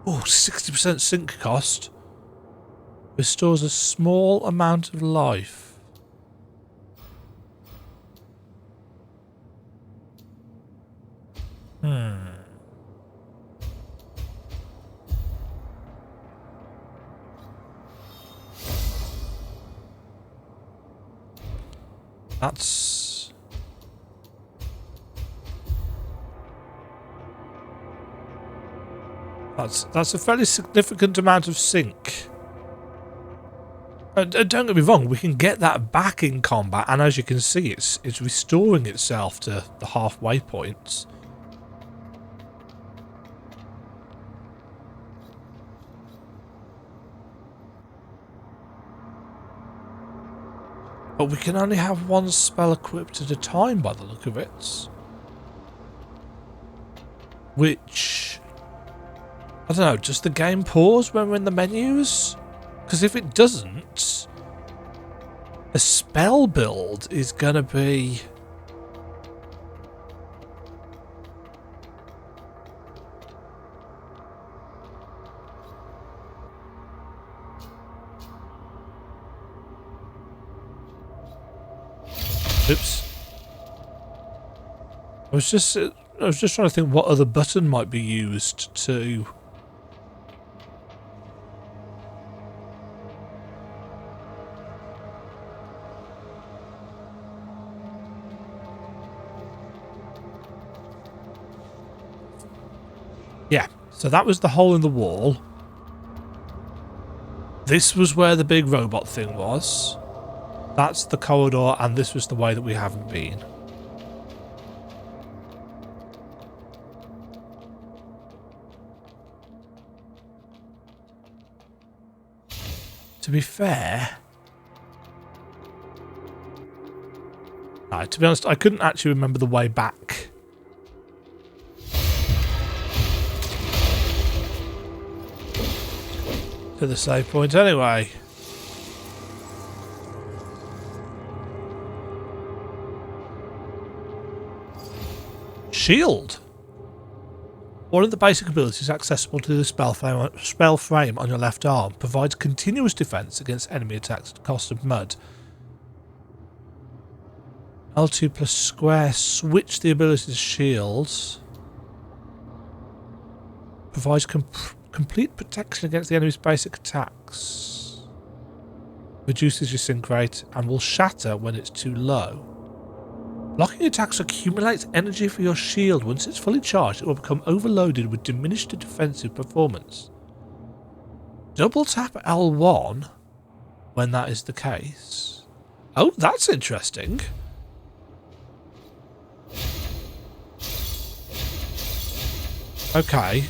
Oh, 60% sink cost. Restores a small amount of life. That's a fairly significant amount of sink. Don't get me wrong, we can get that back in combat, and as you can see, it's restoring itself to the halfway points. But we can only have one spell equipped at a time by the look of it. Which, I don't know, does the game pause when we're in the menus? Because if it doesn't, a spell build is going to be... Oops. I was just trying to think what other button might be used to... Yeah, so that was the hole in the wall. This was where the big robot thing was. That's the corridor, and this was the way that we haven't been. To be fair... to be honest, I couldn't actually remember the way back. To the save point anyway. Shield. One of the basic abilities accessible to the spell frame on your left arm provides continuous defense against enemy attacks at the cost of mud. L2 plus square, switch the ability to shields. Provides complete protection against the enemy's basic attacks. Reduces your sync rate and will shatter when it's too low. Blocking attacks accumulates energy for your shield. Once it's fully charged, it will become overloaded with diminished defensive performance. Double tap L1 when that is the case. Oh, that's interesting. Okay.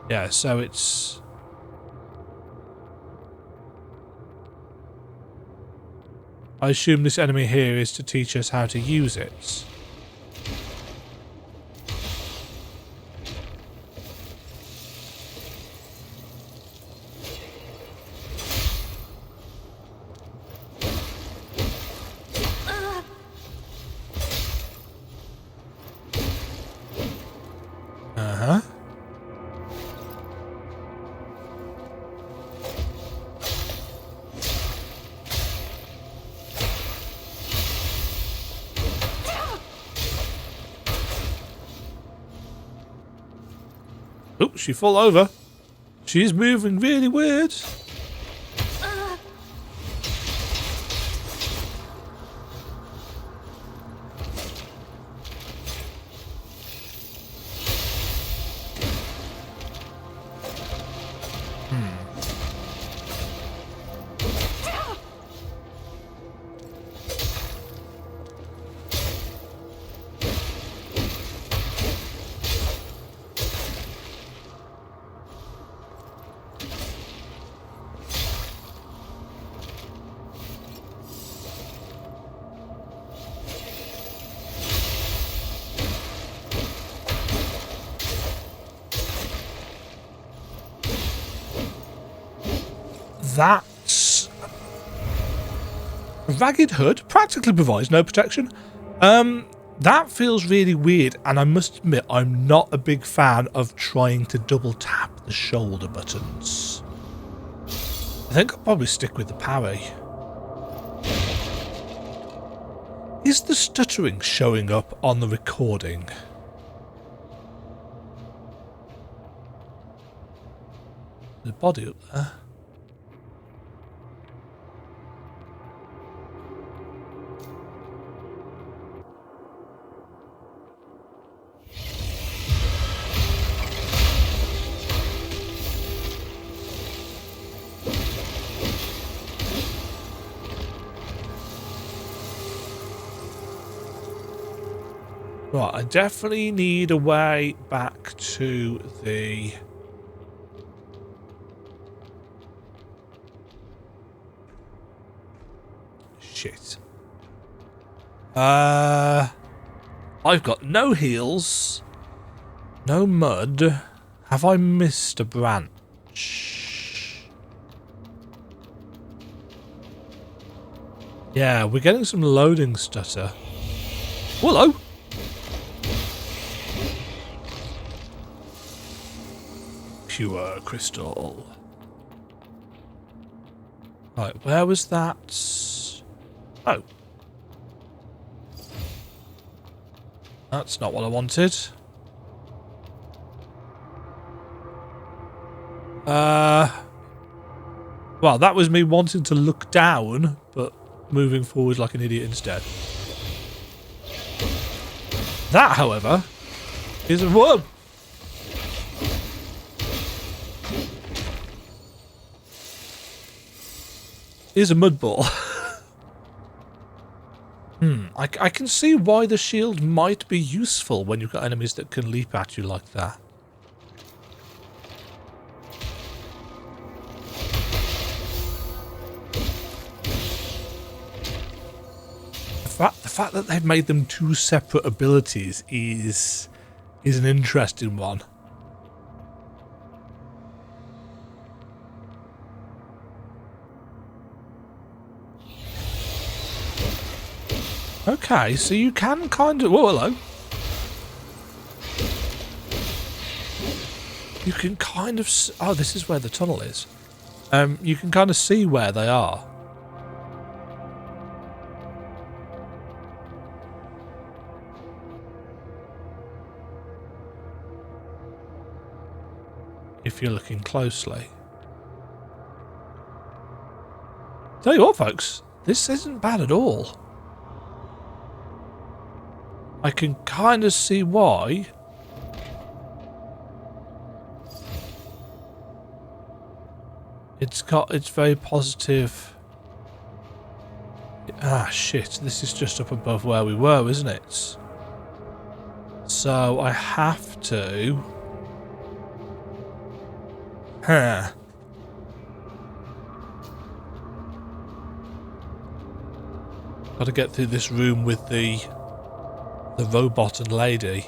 Yeah, so it's... I assume this enemy here is to teach us how to use it. Uh-huh. Oh, she fell over. She's moving really weird. That's... Ragged hood practically provides no protection. That feels really weird, and I must admit I'm not a big fan of trying to double tap the shoulder buttons. I think I'll probably stick with the parry. Is the stuttering showing up on the recording? The body up there. Right, I definitely need a way back to the... Shit. I've got no heals. No mud. Have I missed a branch? Yeah, we're getting some loading stutter. Hello. Pure crystal. Right, where was that? Oh. That's not what I wanted. Well, that was me wanting to look down, but moving forward like an idiot instead. That, however, is a... Whoa! Is a mud ball. I can see why the shield might be useful when you've got enemies that can leap at you like that. The fact that they've made them two separate abilities is an interesting one. Okay, so you can kind of... Whoa, hello. You can kind of... Oh, this is where the tunnel is. You can kind of see where they are. If you're looking closely. Tell you what, folks, this isn't bad at all. I can kind of see why. It's very positive. Ah, shit, this is just up above where we were, isn't it? So I have to... Huh. Got to get through this room with the robot and lady.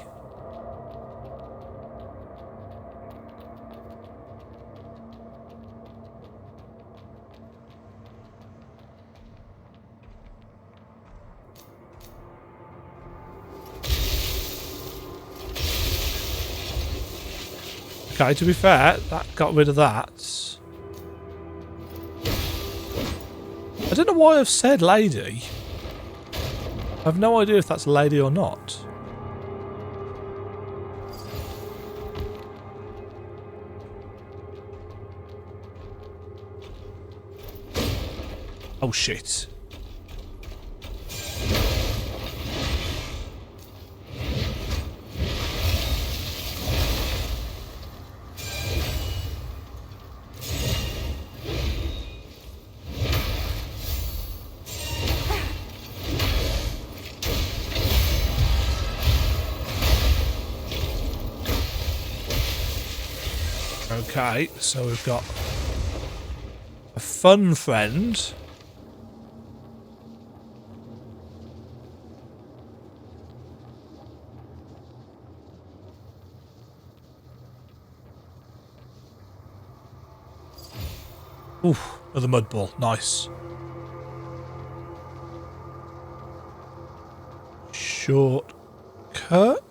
Okay, to be fair, that got rid of that. I don't know why I've said lady. I've no idea if that's a lady or not. Oh shit. Okay, so we've got a fun friend. Oof, another mud ball. Nice. Shortcut.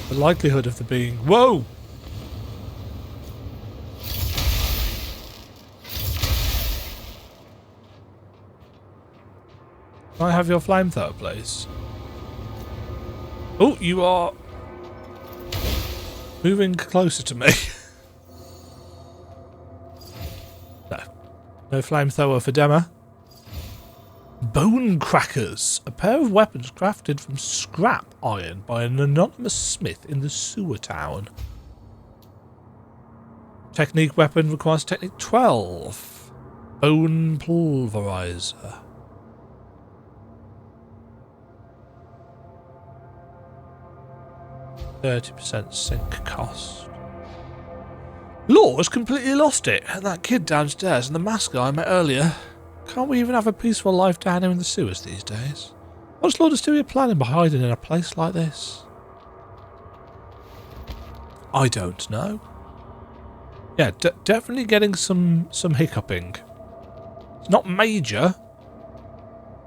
The likelihood of there being... Whoa! Can I have your flamethrower, please? Oh, you are moving closer to me. No flamethrower for Dema. Bone crackers, a pair of weapons crafted from scrap iron by an anonymous smith in the sewer town. Technique weapon requires technique 12. Bone pulverizer. 30% sink cost. Law's completely lost it. That kid downstairs and the mask guy I met earlier. Can't we even have a peaceful life down here in the sewers these days? What's Lord Asteria planning by hiding in a place like this? I don't know. Yeah, definitely getting some hiccuping. It's not major,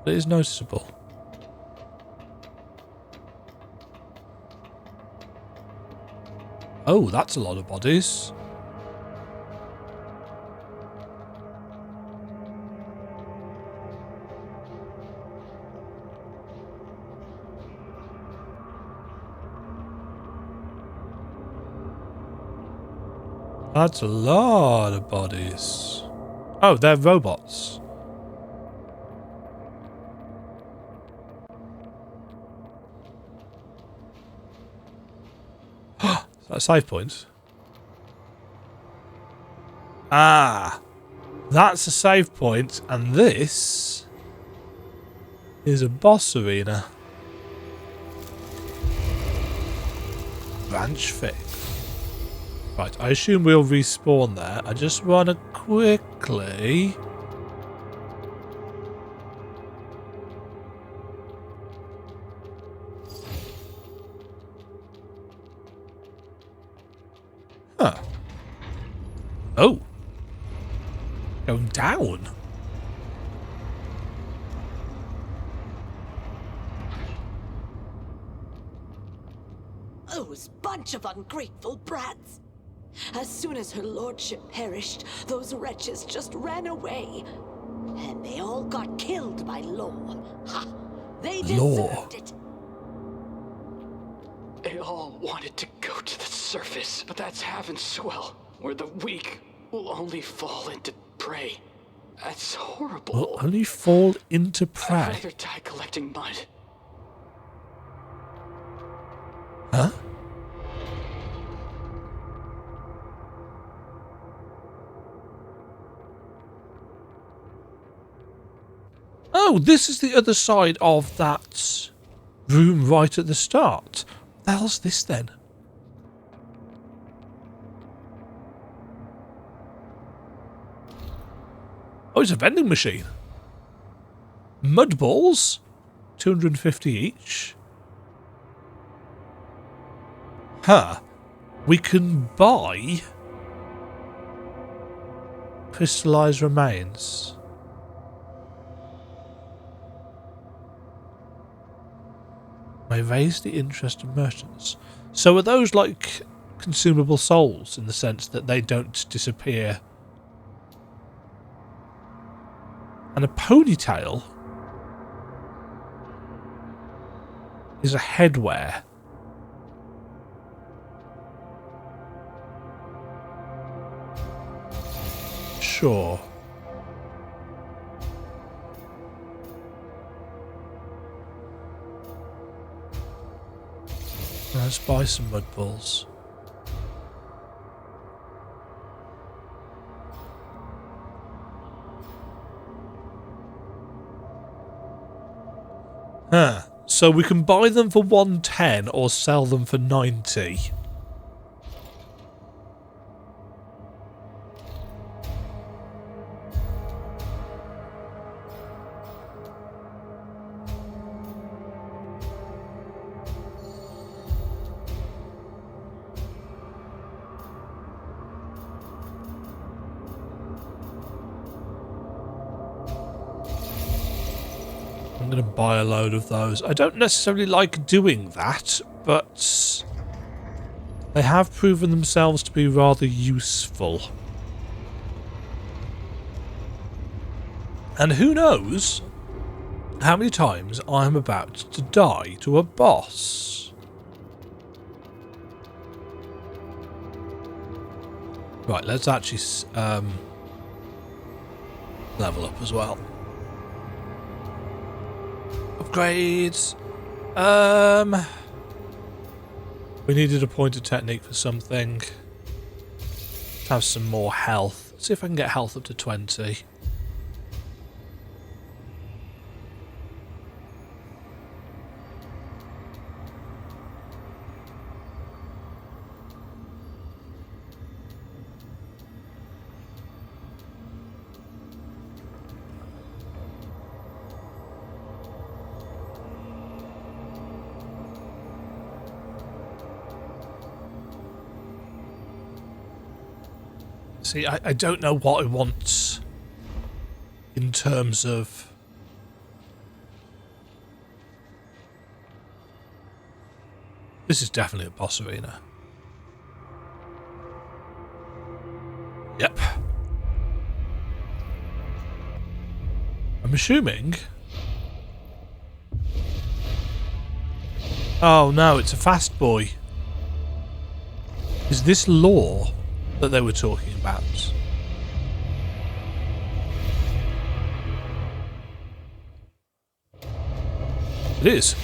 but it is noticeable. Oh, that's a lot of bodies. That's a lot of bodies. Oh, they're robots. Is that a save point? Ah, that's a save point, and this is a boss arena. Branch fix. Right, I assume we'll respawn there. I just want to quickly... Huh. Oh. Going down. Those bunch of ungrateful brats. As soon as her lordship perished, those wretches just ran away. And they all got killed by Law. Ha! They deserved it. They all wanted to go to the surface, but that's Heavenswell, where the weak will only fall into prey. That's horrible. Will only fall into prey. I'd rather die collecting mud. Huh? Oh, this is the other side of that room right at the start. What the hell's this then? Oh, it's a vending machine. Mud balls, 250 each. Huh. We can buy crystallized remains. May raise the interest of merchants. So are those like consumable souls in the sense that they don't disappear? And a ponytail is a headwear. Sure. Let's buy some mud balls. Huh. So we can buy them for 110 or sell them for 90. I'm going to buy a load of those. I don't necessarily like doing that, but they have proven themselves to be rather useful. And who knows how many times I'm about to die to a boss. Right, let's actually level up as well. Upgrades. We needed a pointed technique for something. Let's have some more health. Let's see if I can get health up to 20. See, I don't know what I want in terms of... This is definitely a boss arena. Yep. I'm assuming... Oh no, it's a fast boy. Is this lore that they were talking about? It is.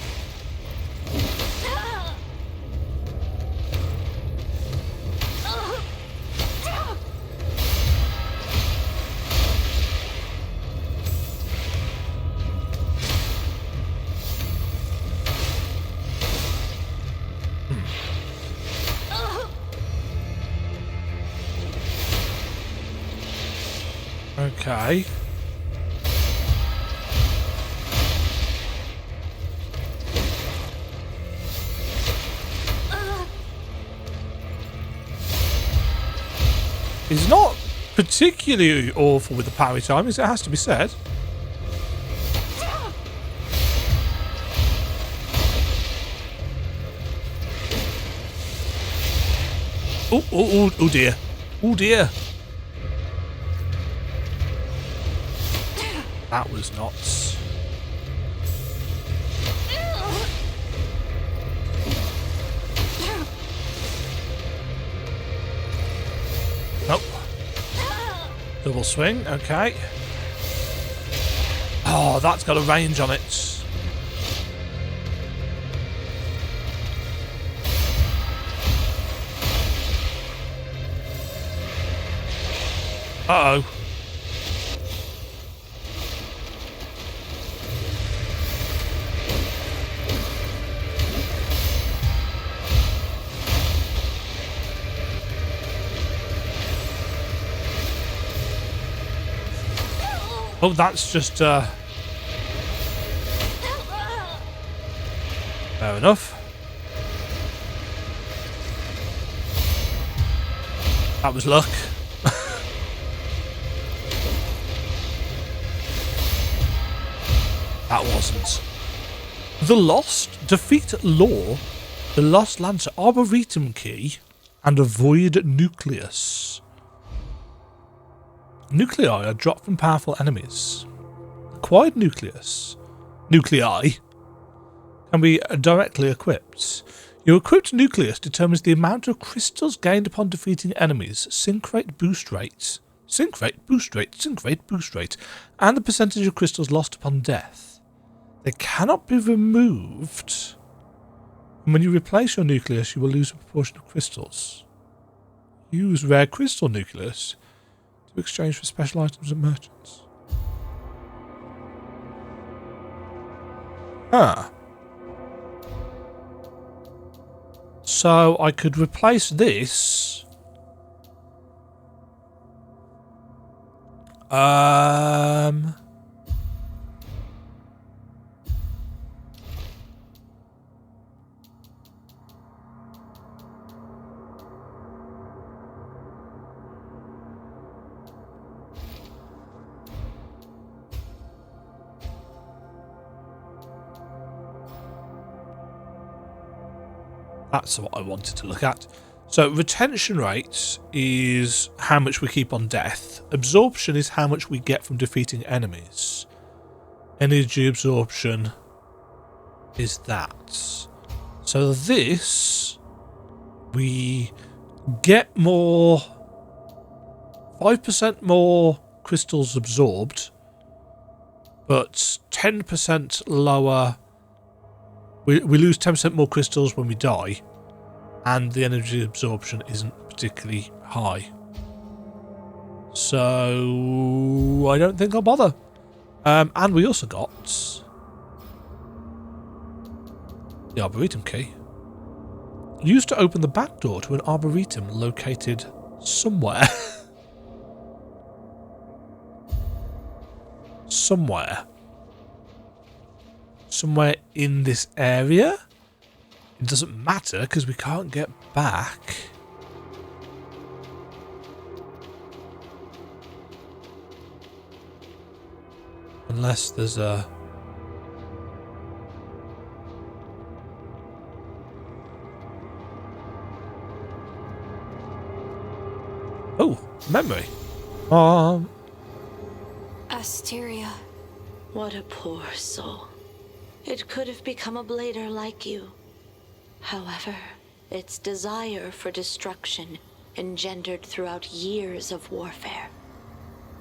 Okay. He's not particularly awful with the parry time, it has to be said. Oh dear. Oh dear. That was nuts. Nope. Double swing, okay. Oh, that's got a range on it. Uh-oh. Oh, that's just, fair enough. That was luck. That wasn't. The Lost. Defeat Law, the Lost Lancer, Arboretum Key, and avoid Nucleus. Nuclei are dropped from powerful enemies. Acquired nuclei can be directly equipped. Your equipped nucleus determines the amount of crystals gained upon defeating enemies, sync rate, boost rate, and the percentage of crystals lost upon death. They cannot be removed. And when you replace your nucleus, you will lose a proportion of crystals. Use rare crystal nucleus to exchange for special items at merchants. Ah. So I could replace this. That's what I wanted to look at. So retention rate is how much we keep on death. Absorption is how much we get from defeating enemies. Energy absorption is that. So this, we get more, 5% more crystals absorbed, but 10% lower. We lose 10% more crystals when we die, and the energy absorption isn't particularly high. So I don't think I'll bother. And we also got the Arboretum Key. Used to open the back door to an Arboretum located somewhere. Somewhere in this area. It doesn't matter because we can't get back. Unless there's a... Oh, memory. Asteria. What a poor soul. It could have become a blader like you. However, its desire for destruction engendered throughout years of warfare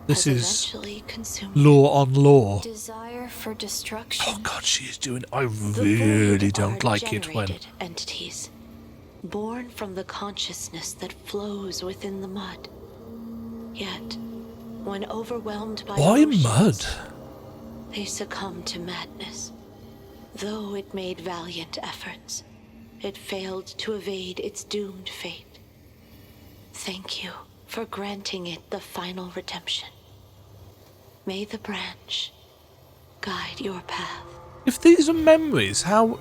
This has is eventually consumed law on law. Desire for destruction. Oh god, she is doing... I The really void don't are like it when... generated entities, born from the consciousness that flows within the mud. Yet, when overwhelmed by Why emotions, mud? they succumb to madness. Though it made valiant efforts, it failed to evade its doomed fate. Thank you for granting it the final redemption. May the branch guide your path. If these are memories, how...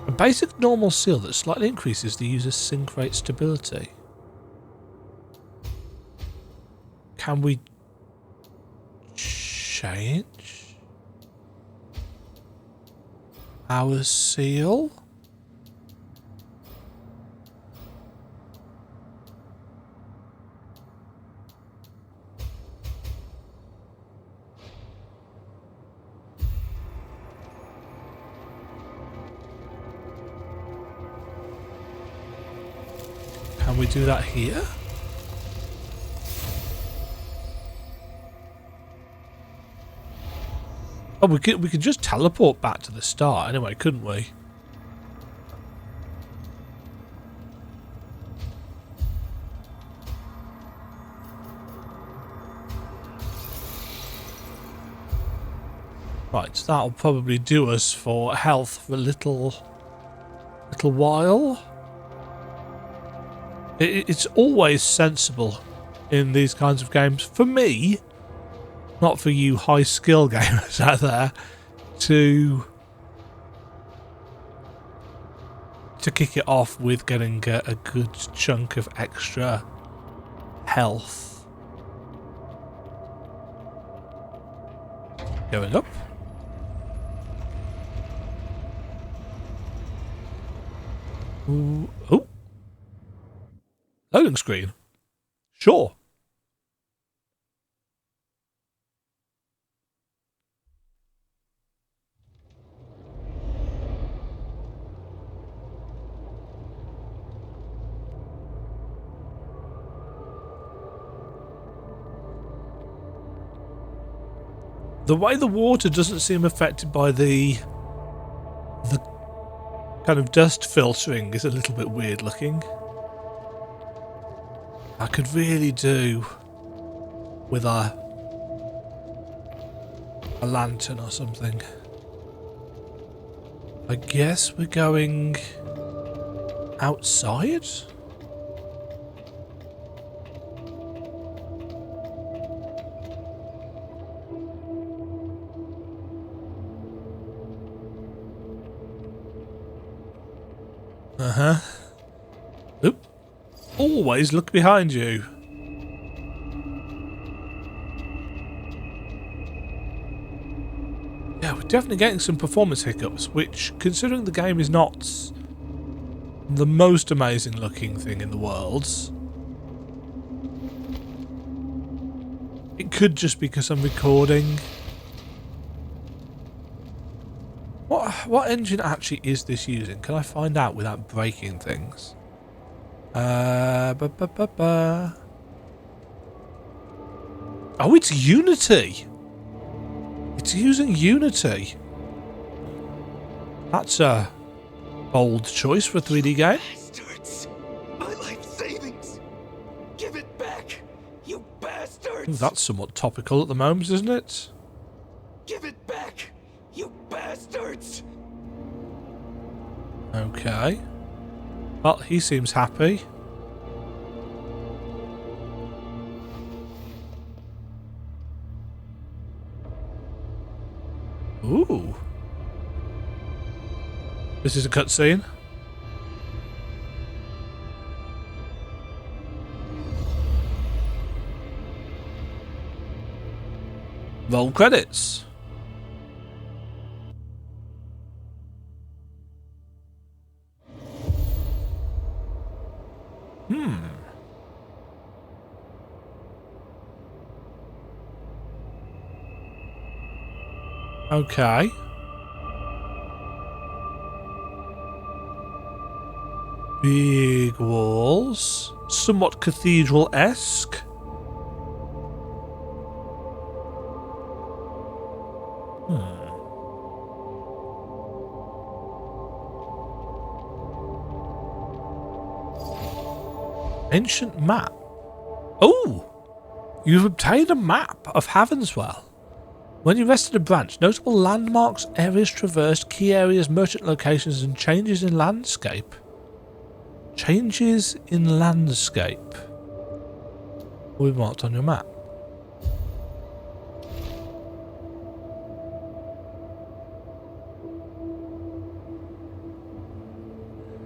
A basic normal seal that slightly increases the user's sync rate stability. Can we... change our seal? Can we do that here? Oh, we could just teleport back to the start anyway, couldn't we? Right, so that'll probably do us for health for a little while. It's always sensible in these kinds of games, for me, not for you high skill gamers out there, to kick it off with getting a good chunk of extra health. Going up. Ooh, oh. Loading screen. Sure. The way the water doesn't seem affected by the kind of dust filtering is a little bit weird looking. I could really do with a lantern or something. I guess we're going outside? Uh-huh. Oop. Always look behind you. Yeah, we're definitely getting some performance hiccups, which, considering the game is not the most amazing looking thing in the world, it could just be because I'm recording. What engine actually is this using? Can I find out without breaking things? Oh, it's Unity. It's using Unity. That's a bold choice for a 3D game. Bastards! My life savings! Give it back, you bastards! Ooh, that's somewhat topical at the moment, isn't it? Give it back, you bastards! Okay. Well, he seems happy. Ooh. This is a cutscene. Roll credits. Okay. Big walls. Somewhat cathedral-esque. Ancient map. Oh! You've obtained a map of Havenswell. When you rested a branch, notable landmarks, areas traversed, key areas, merchant locations, and changes in landscape. Changes in landscape. What we've marked on your map.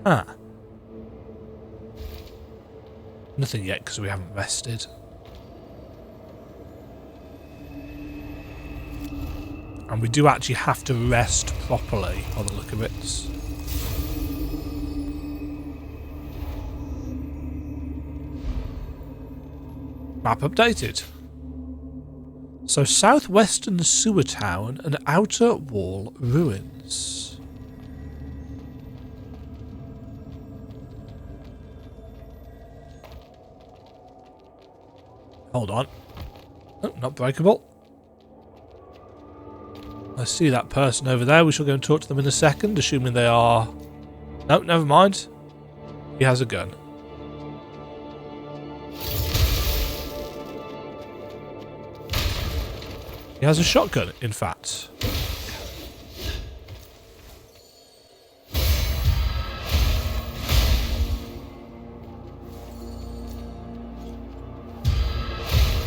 Huh. Nothing yet because we haven't rested. And we do actually have to rest properly by the look of it. Map updated. So southwestern sewer town and outer wall ruins. Hold on. Oh, not breakable. I see that person over there. We shall go and talk to them in a second, assuming they are... No, never mind. He has a gun. He has a shotgun, in fact.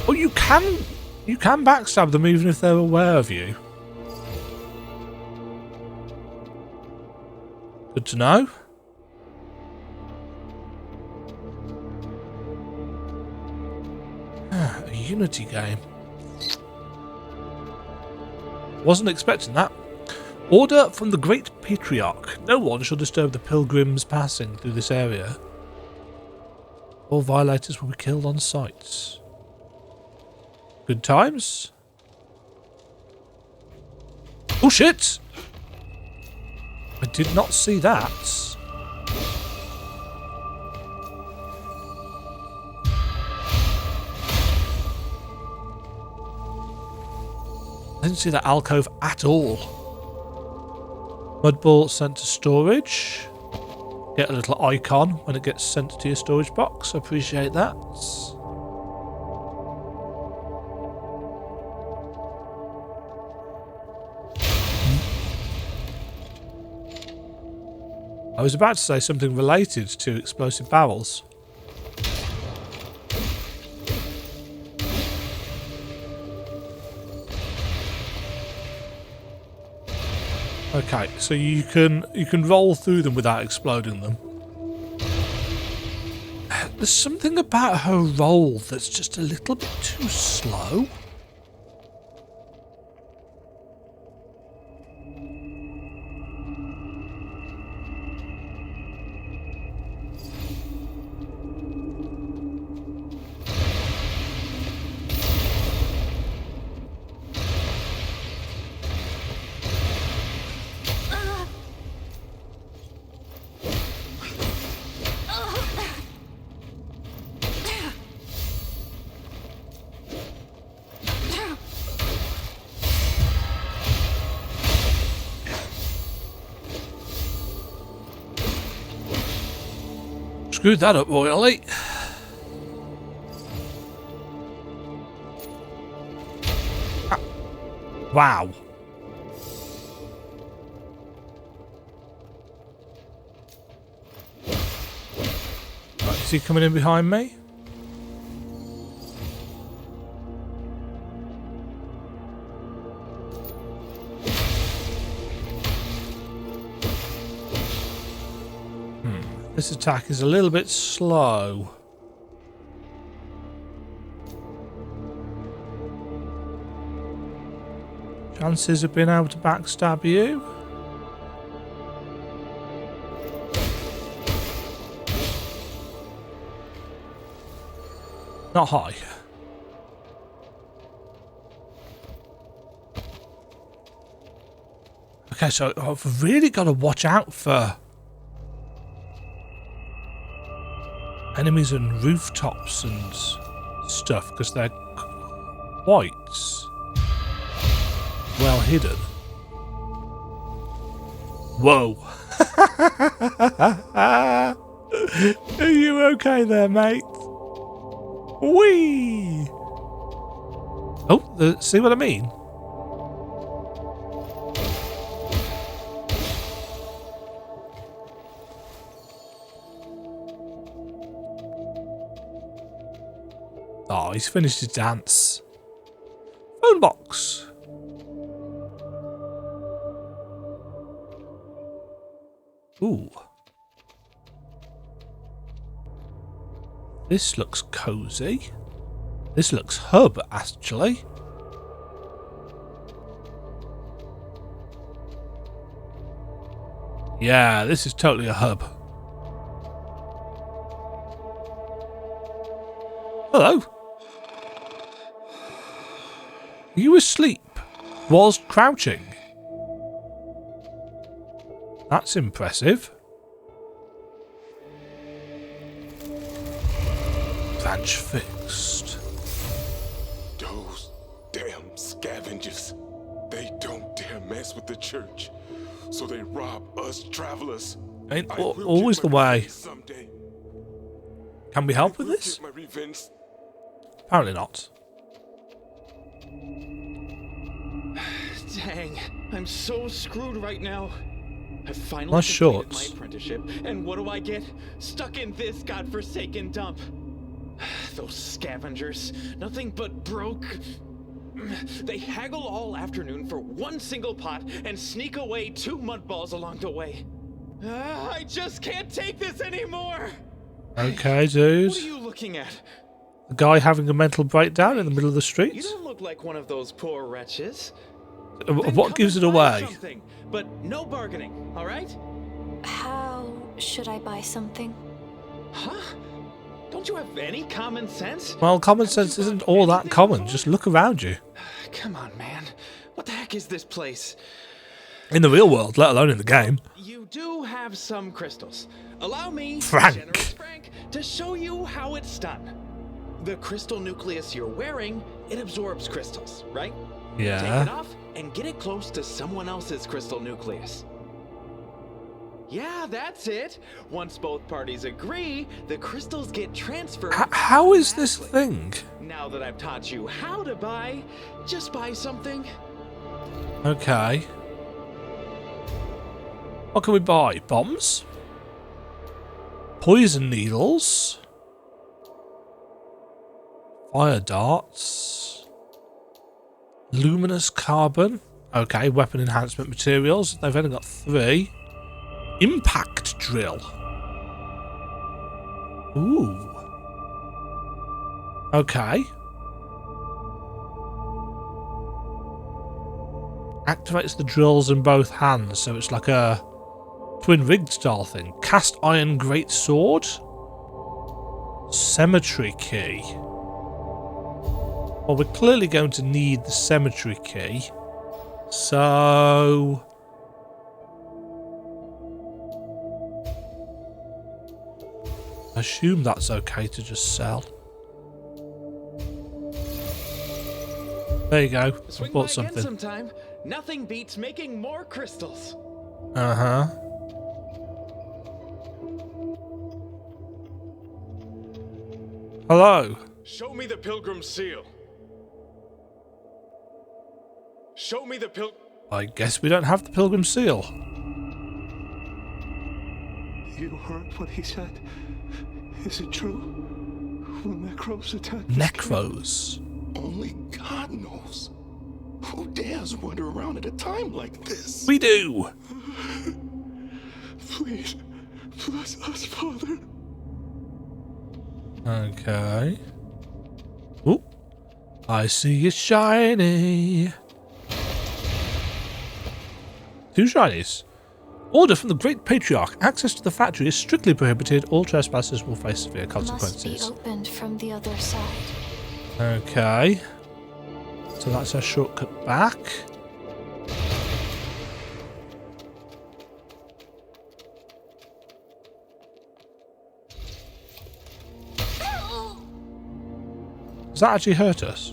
Oh, you can backstab them even if they're aware of you. Good to know. A Unity game. Wasn't expecting that. Order from the Great Patriarch. No one shall disturb the pilgrims passing through this area. All violators will be killed on sight. Good times. Oh shit! I did not see that. I didn't see that alcove at all. Mudball sent to storage. Get a little icon when it gets sent to your storage box. Appreciate that. I was about to say something related to explosive barrels. Okay, so you can roll through them without exploding them. There's something about her roll that's just a little bit too slow. Screwed that up royally. Ah. Wow. Right, is he coming in behind me? This attack is a little bit slow. Chances of being able to backstab you? Not high. Okay, so I've really got to watch out for enemies on rooftops and stuff because they're quite well hidden. Whoa. Are you okay there, mate? Whee! Oh, see what I mean? Oh, he's finished his dance. Phone box. Ooh. This looks cozy. This looks hub, actually. Yeah, this is totally a hub. Hello. Are you asleep whilst crouching? That's impressive. Branch fixed. Those damn scavengers. They don't dare mess with the church. So they rob us travelers. Ain't always the way. Someday. Can we help with this? Get my revenge. Apparently not. Dang, I'm so screwed right now. I finally Nice completed shorts. my apprenticeship, and what do I get? Stuck in this godforsaken dump. Those scavengers, nothing but broke. They haggle all afternoon for one single pot and sneak away 2 mud balls along the way. I just can't take this anymore. Okay, dude. What are you looking at? The guy having a mental breakdown in the middle of the street? You don't look like one of those poor wretches. What gives it away? But no bargaining, all right? How should I buy something? Huh? Don't you have any common sense? Well, common sense isn't all that common. Just look around you. Come on, man. What the heck is this place? In the real world, let alone in the game. You do have some crystals. Allow me, Frank. generous Frank, to show you how it's done. The crystal nucleus you're wearing, it absorbs crystals, right? Take it Yeah. off and get it close to someone else's crystal nucleus. Yeah, that's it. Once both parties agree, the crystals get transferred. How is this automatically. thing? Now that I've taught you how to buy, just buy something. Okay. What can we buy? Bombs? Poison needles? Fire darts? Luminous carbon? Okay, weapon enhancement materials. They've only got 3. Impact drill. Ooh. Okay. Activates the drills in both hands, so it's like a twin rigged style thing. Cast iron great sword. Cemetery key. Well, we're clearly going to need the cemetery key. So I assume that's okay to just sell. There you go. I Swing bought by again something. sometime. Nothing beats making more crystals. Uh-huh. Hello. Show me the pilgrim seal. Show me the I guess we don't have the pilgrim seal. You heard what he said? Is it true? Will Necros attack? Necros. Only God knows. Who dares wander around at a time like this? We do. Please, bless us, Father. Okay. Ooh. I see you shiny. Two shinies. Order from the Great Patriarch. Access to the factory is strictly prohibited. All trespassers will face severe consequences. Must be opened from the other side. Okay. So that's our shortcut back. Does that actually hurt us?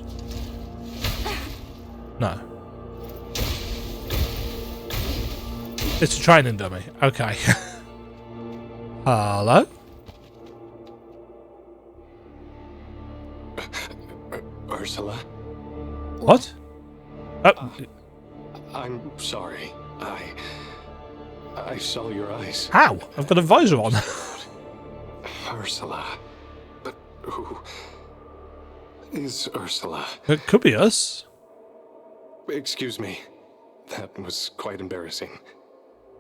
No. It's a training dummy. Okay. Hello? Ursula? What? Oh, I'm sorry. I saw your eyes. how? I've got a visor on. Ursula. But who is Ursula? It could be us. Excuse me. That was quite embarrassing.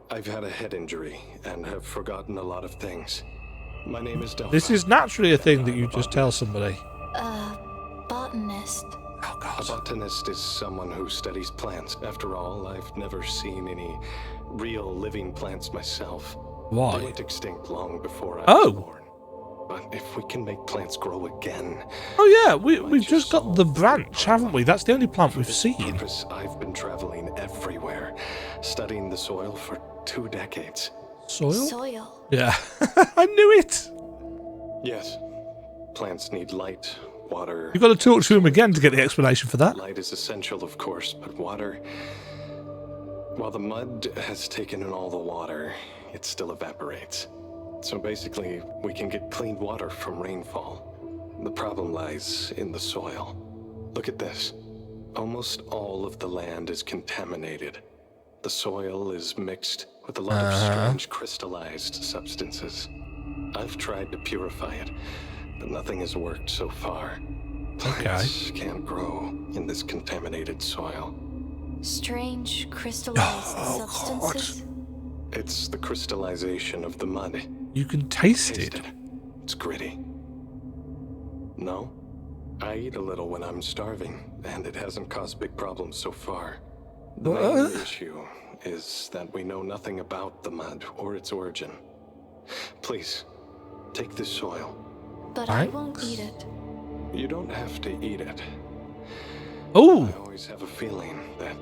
I've had a head injury and have forgotten a lot of things. My name is Delphi. This is naturally a thing that you just tell somebody. Botanist. Oh, A God. botanist is someone who studies plants. After all, I've never seen any real living plants myself. They Why? went extinct long before I Oh. was born. But if we can make plants grow again, Oh, yeah, we've just got the branch, haven't we? That's the only plant we've this seen. purpose, I've been traveling everywhere, studying the soil for 2 decades. Soil? Soil. Yeah. I knew it. Yes, plants need light, water. You've got to talk to him again to get the explanation for that. Light is essential, of course, but water... While the mud has taken in all the water, it still evaporates. So basically, we can get clean water from rainfall. The problem lies in the soil. Look at this. Almost all of the land is contaminated. The soil is mixed with a lot of strange crystallized substances. I've tried to purify it, but nothing has worked so far. Plants can't grow in this contaminated soil. Strange crystallized substances. It's the crystallization of the mud. You can taste Taste it. it. It's gritty. No? I eat a little when I'm starving, and it hasn't caused big problems so far. The main issue is that we know nothing about the mud or its origin. Please, take this soil. But I won't eat it. You don't have to eat it. Oh, I always have a feeling that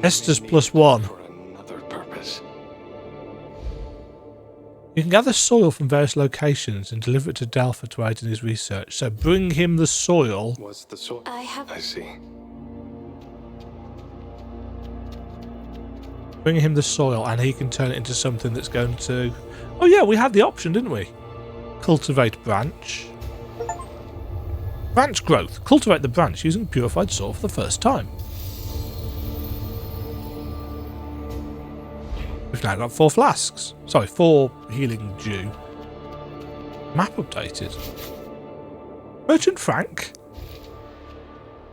Estes maybe plus it's one. for another purpose. You can gather soil from various locations and deliver it to Delphi to aid in his research. So bring him the soil. Was the soil? I see. Bring him the soil and he can turn it into something that's going to... Oh yeah, we had the option, didn't we? Cultivate branch. Branch growth. Cultivate the branch using purified soil for the first time. We've now got 4 flasks. Sorry, 4 healing dew. Map updated. Merchant Frank?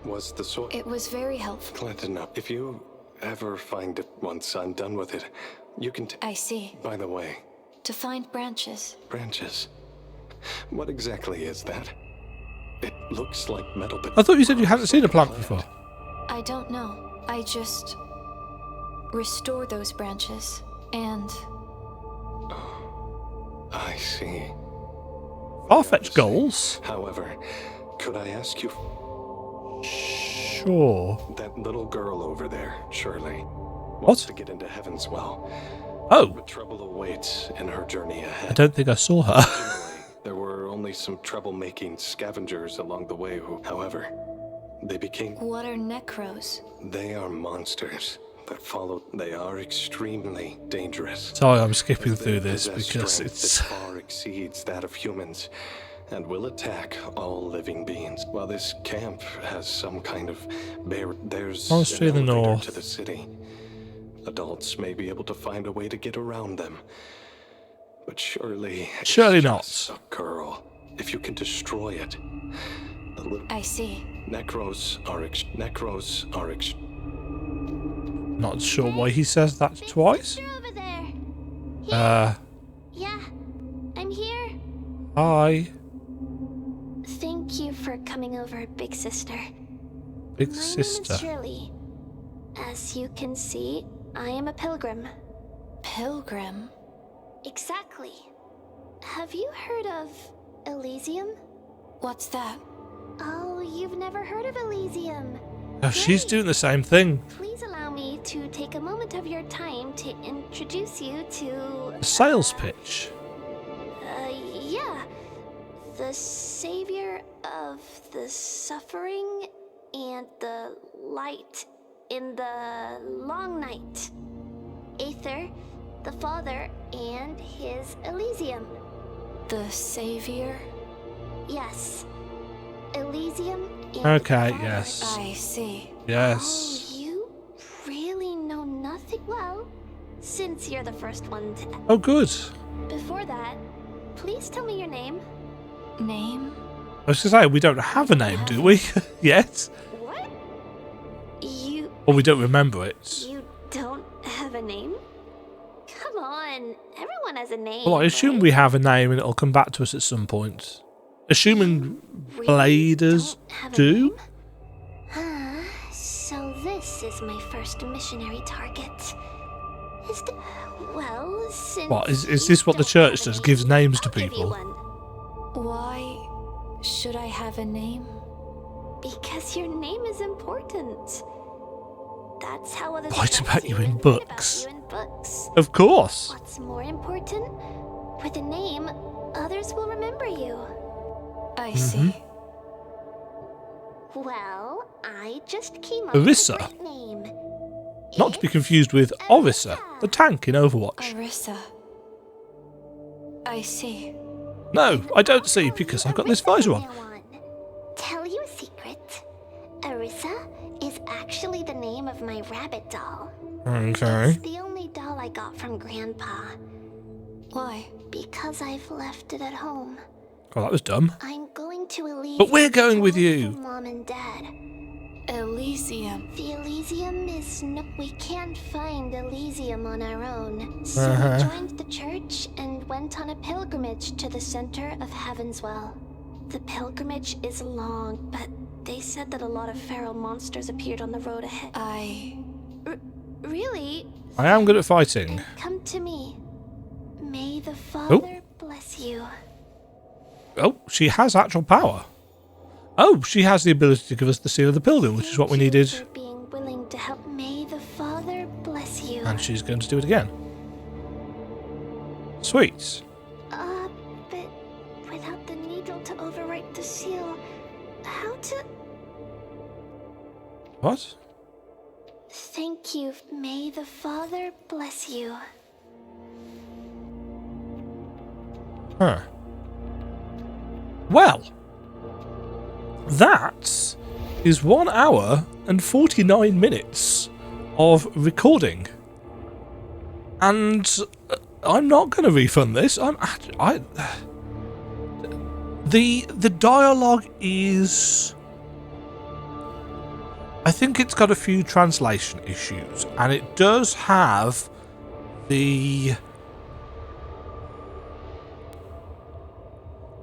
Was the soil? It was very helpful. Glad to know. If you ever find it once I'm done with it, you can I see. By the way, To find branches. branches. What exactly is that? It looks like metal, but I thought you said you hadn't seen a plant before. I don't know. I just restore those branches and I see. Far-fetched goals? However, could I ask you? Sure. That little girl over there, Shirley, What? wants to get into Heaven's Well. Oh, But trouble awaits in her journey I ahead. don't think I saw her. Originally, there were only some troublemaking scavengers along the way who, however, they became... what are necros? They are monsters that follow. They are extremely dangerous. Sorry, I'm skipping They through this possess because strength it's... that far exceeds that of humans and will attack all living beings. While this camp has some kind of there's Monastery in an the elevator north. to the city. Adults may be able to find a way to get around them. But surely Surely it's not. just a girl. If you can destroy it. A little I see. necros are Not sure why he says that twice. Over there. Yeah, I'm here. Hi. Thank you for coming over, Big Sister. Big My name sister. is Shirley. As you can see, I am a pilgrim. Pilgrim? Exactly. Have you heard of Elysium? What's that? Oh, you've never heard of Elysium. Oh, she's doing the same thing. Please allow me to take a moment of your time to introduce you to... A sales pitch. Yeah. The savior of the suffering and the light in the long night. Aether, the Father, and his Elysium. The Savior? Yes. Elysium and Okay, the Father. yes. I see. Yes. Oh, you really know nothing? Well, since you're the first one to... Oh, good. Before that, please tell me your name. I Name? was going to say, we don't have a name, do we? Yet? What? Or we don't remember it. You don't have a name? Come on, everyone has a name. Well, I assume right? we have a name and it'll come back to us at some point. Assuming Really Bladers don't have a do? name? So this is my first missionary target. Well, since What, is you this what the don't church have a does? name, Gives names to I'll give you people? one. Why should I have a name? Because your name is important. That's how others Write address about you in and read books. About you in books. Of course. What's more important? With a name, others will remember you. I see. Well, I just came up Orisa? with a great name. Not to be It's confused with Orisa, the tank in Overwatch. Orisa. I see. No, I don't see because I've got this visor on. Tell you a secret. Orisa is actually the name of my rabbit doll. Okay. It's the only doll I got from Grandpa. Why? Because I've left it at home. Oh, that was dumb. I'm going to Elysium. But we're going to with look you. for Mom and Dad. Elysium. The Elysium is no... We can't find Elysium on our own. So Uh-huh. we joined the church and went on a pilgrimage to the center of Heavenswell. The pilgrimage is long, but they said that a lot of feral monsters appeared on the road ahead. Really? I am good at fighting. Come to me. May the Father bless you. Oh, she has actual power. Oh, she has the ability to give us the seal of the pilgrim, which is what we Thank you needed. for being willing to help. May the Father bless you. And she's going to do it again. Sweet. But without the needle to overwrite the seal, how to... What? Thank you. May the Father bless you. Huh. Well, that is 1 hour and 49 minutes of recording. And I'm not going to refund this. The dialogue is... I think it's got a few translation issues, and it does have the...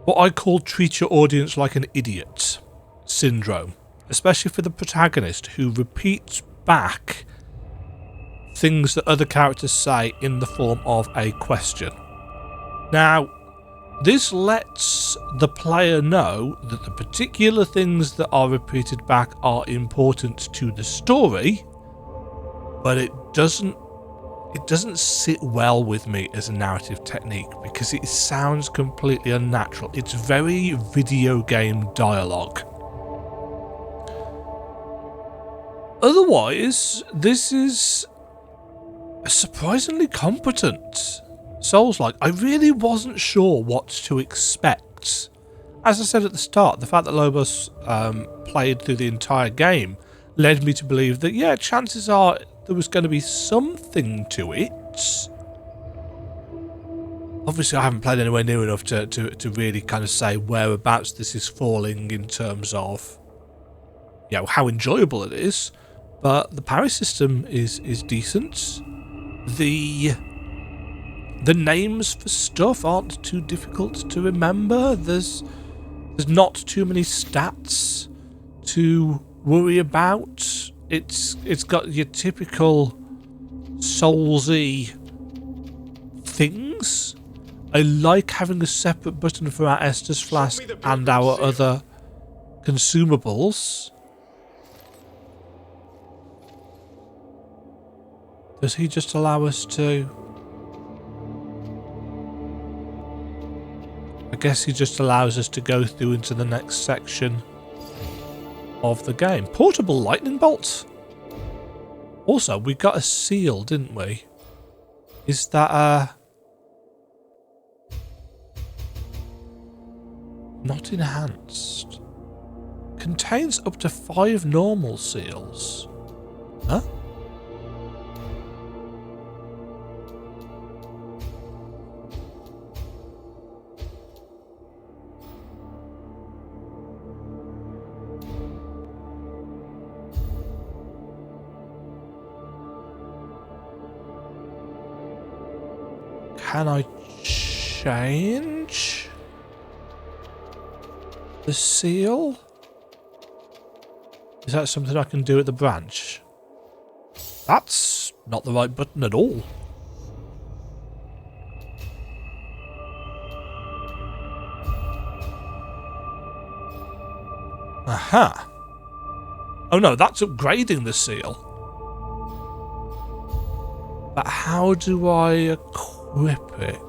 what I call treat your audience like an idiot syndrome, especially for the protagonist who repeats back things that other characters say in the form of a question. Now, this lets the player know that the particular things that are repeated back are important to the story, but it doesn't sit well with me as a narrative technique because it sounds completely unnatural. It's very video game dialogue. Otherwise, this is a surprisingly competent Souls-like. I really wasn't sure what to expect. As I said at the start, the fact that Lobos played through the entire game led me to believe that, yeah, chances are there was going to be something to it. Obviously, I haven't played anywhere near enough to really kind of say whereabouts this is falling in terms of, you know, how enjoyable it is. But the parry system is decent. The names for stuff aren't too difficult to remember. There's not too many stats to worry about. It's got your typical Soulsy things. I like having a separate button for our Estus flask and our other consumables. Does he just allow us to... I guess he just allows us to go through into the next section of the game. Portable lightning bolt. Also, we got a seal, didn't we? Is that not enhanced? Contains up to 5 normal seals. Huh? Can I change the seal? Is that something I can do at the branch? That's not the right button at all. Aha. Oh no, that's upgrading the seal. But how do I equip it?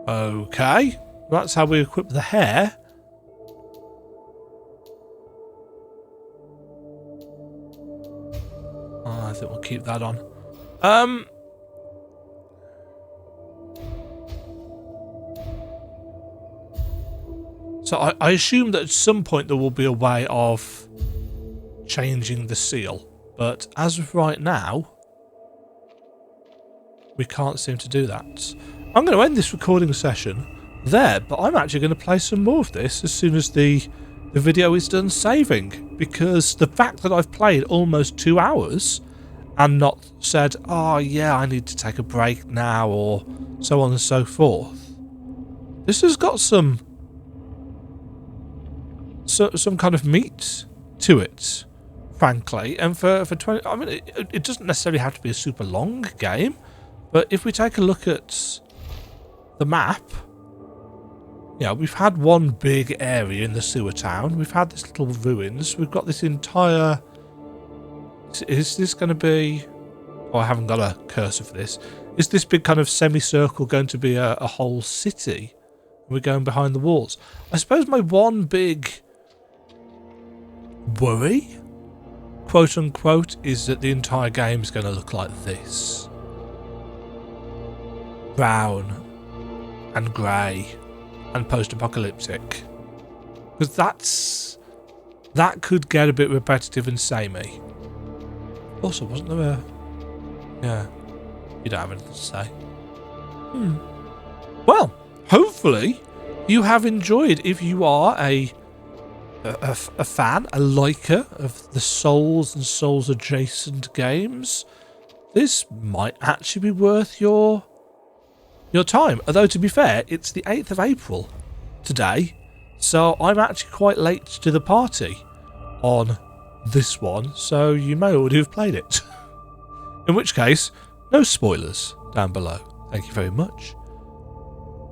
Okay, that's how we equip the hair. Oh, I think we'll keep that on. So I assume that at some point there will be a way of changing the seal, but as of right now, we can't seem to do that. I'm going to end this recording session there, but I'm actually going to play some more of this as soon as the video is done saving, because the fact that I've played almost 2 hours and not said, oh yeah, I need to take a break now, or so on and so forth, this has got some kind of meat to it, frankly. And for 20, I mean, it doesn't necessarily have to be a super long game, but if we take a look at the map, yeah, we've had one big area in the sewer town. We've had this little ruins. We've got this entire... Is this going to be... Oh, I haven't got a cursor for this. Is this big kind of semicircle going to be a whole city? We're going behind the walls. I suppose my one big worry, quote unquote, is that the entire game is going to look like this. Brown and grey and post-apocalyptic, because that could get a bit repetitive and samey. Also, wasn't there a... Yeah, you don't have anything to say. Well, hopefully you have enjoyed. If you are a fan, a liker of the Souls and Souls adjacent games, this might actually be worth your time. Although, to be fair, it's the 8th of April today, so I'm actually quite late to the party on this one, so you may already have played it. In which case, no spoilers down below. Thank you very much.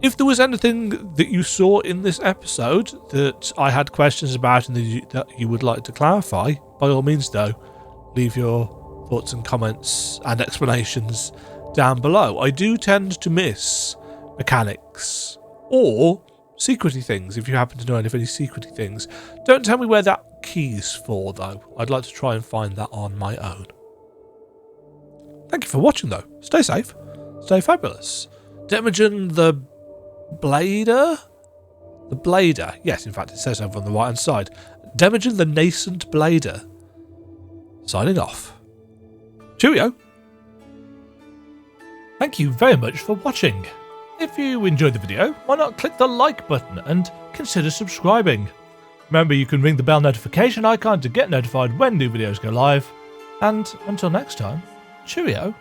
If there was anything that you saw in this episode that I had questions about and that you would like to clarify, by all means though, leave your thoughts and comments and explanations down below. I do tend to miss mechanics or secrety things. If you happen to know any secrety things, don't tell me where that key's for though. I'd like to try and find that on my own. Thank you for watching though. Stay safe, stay fabulous. Demajen the Blader? The Blader. Yes, in fact it says over on the right hand side. Demajen the Nascent Blader. Signing off. Cheerio. Thank you very much for watching. If you enjoyed the video, why not click the like button and consider subscribing. Remember, you can ring the bell notification icon to get notified when new videos go live. And until next time, cheerio.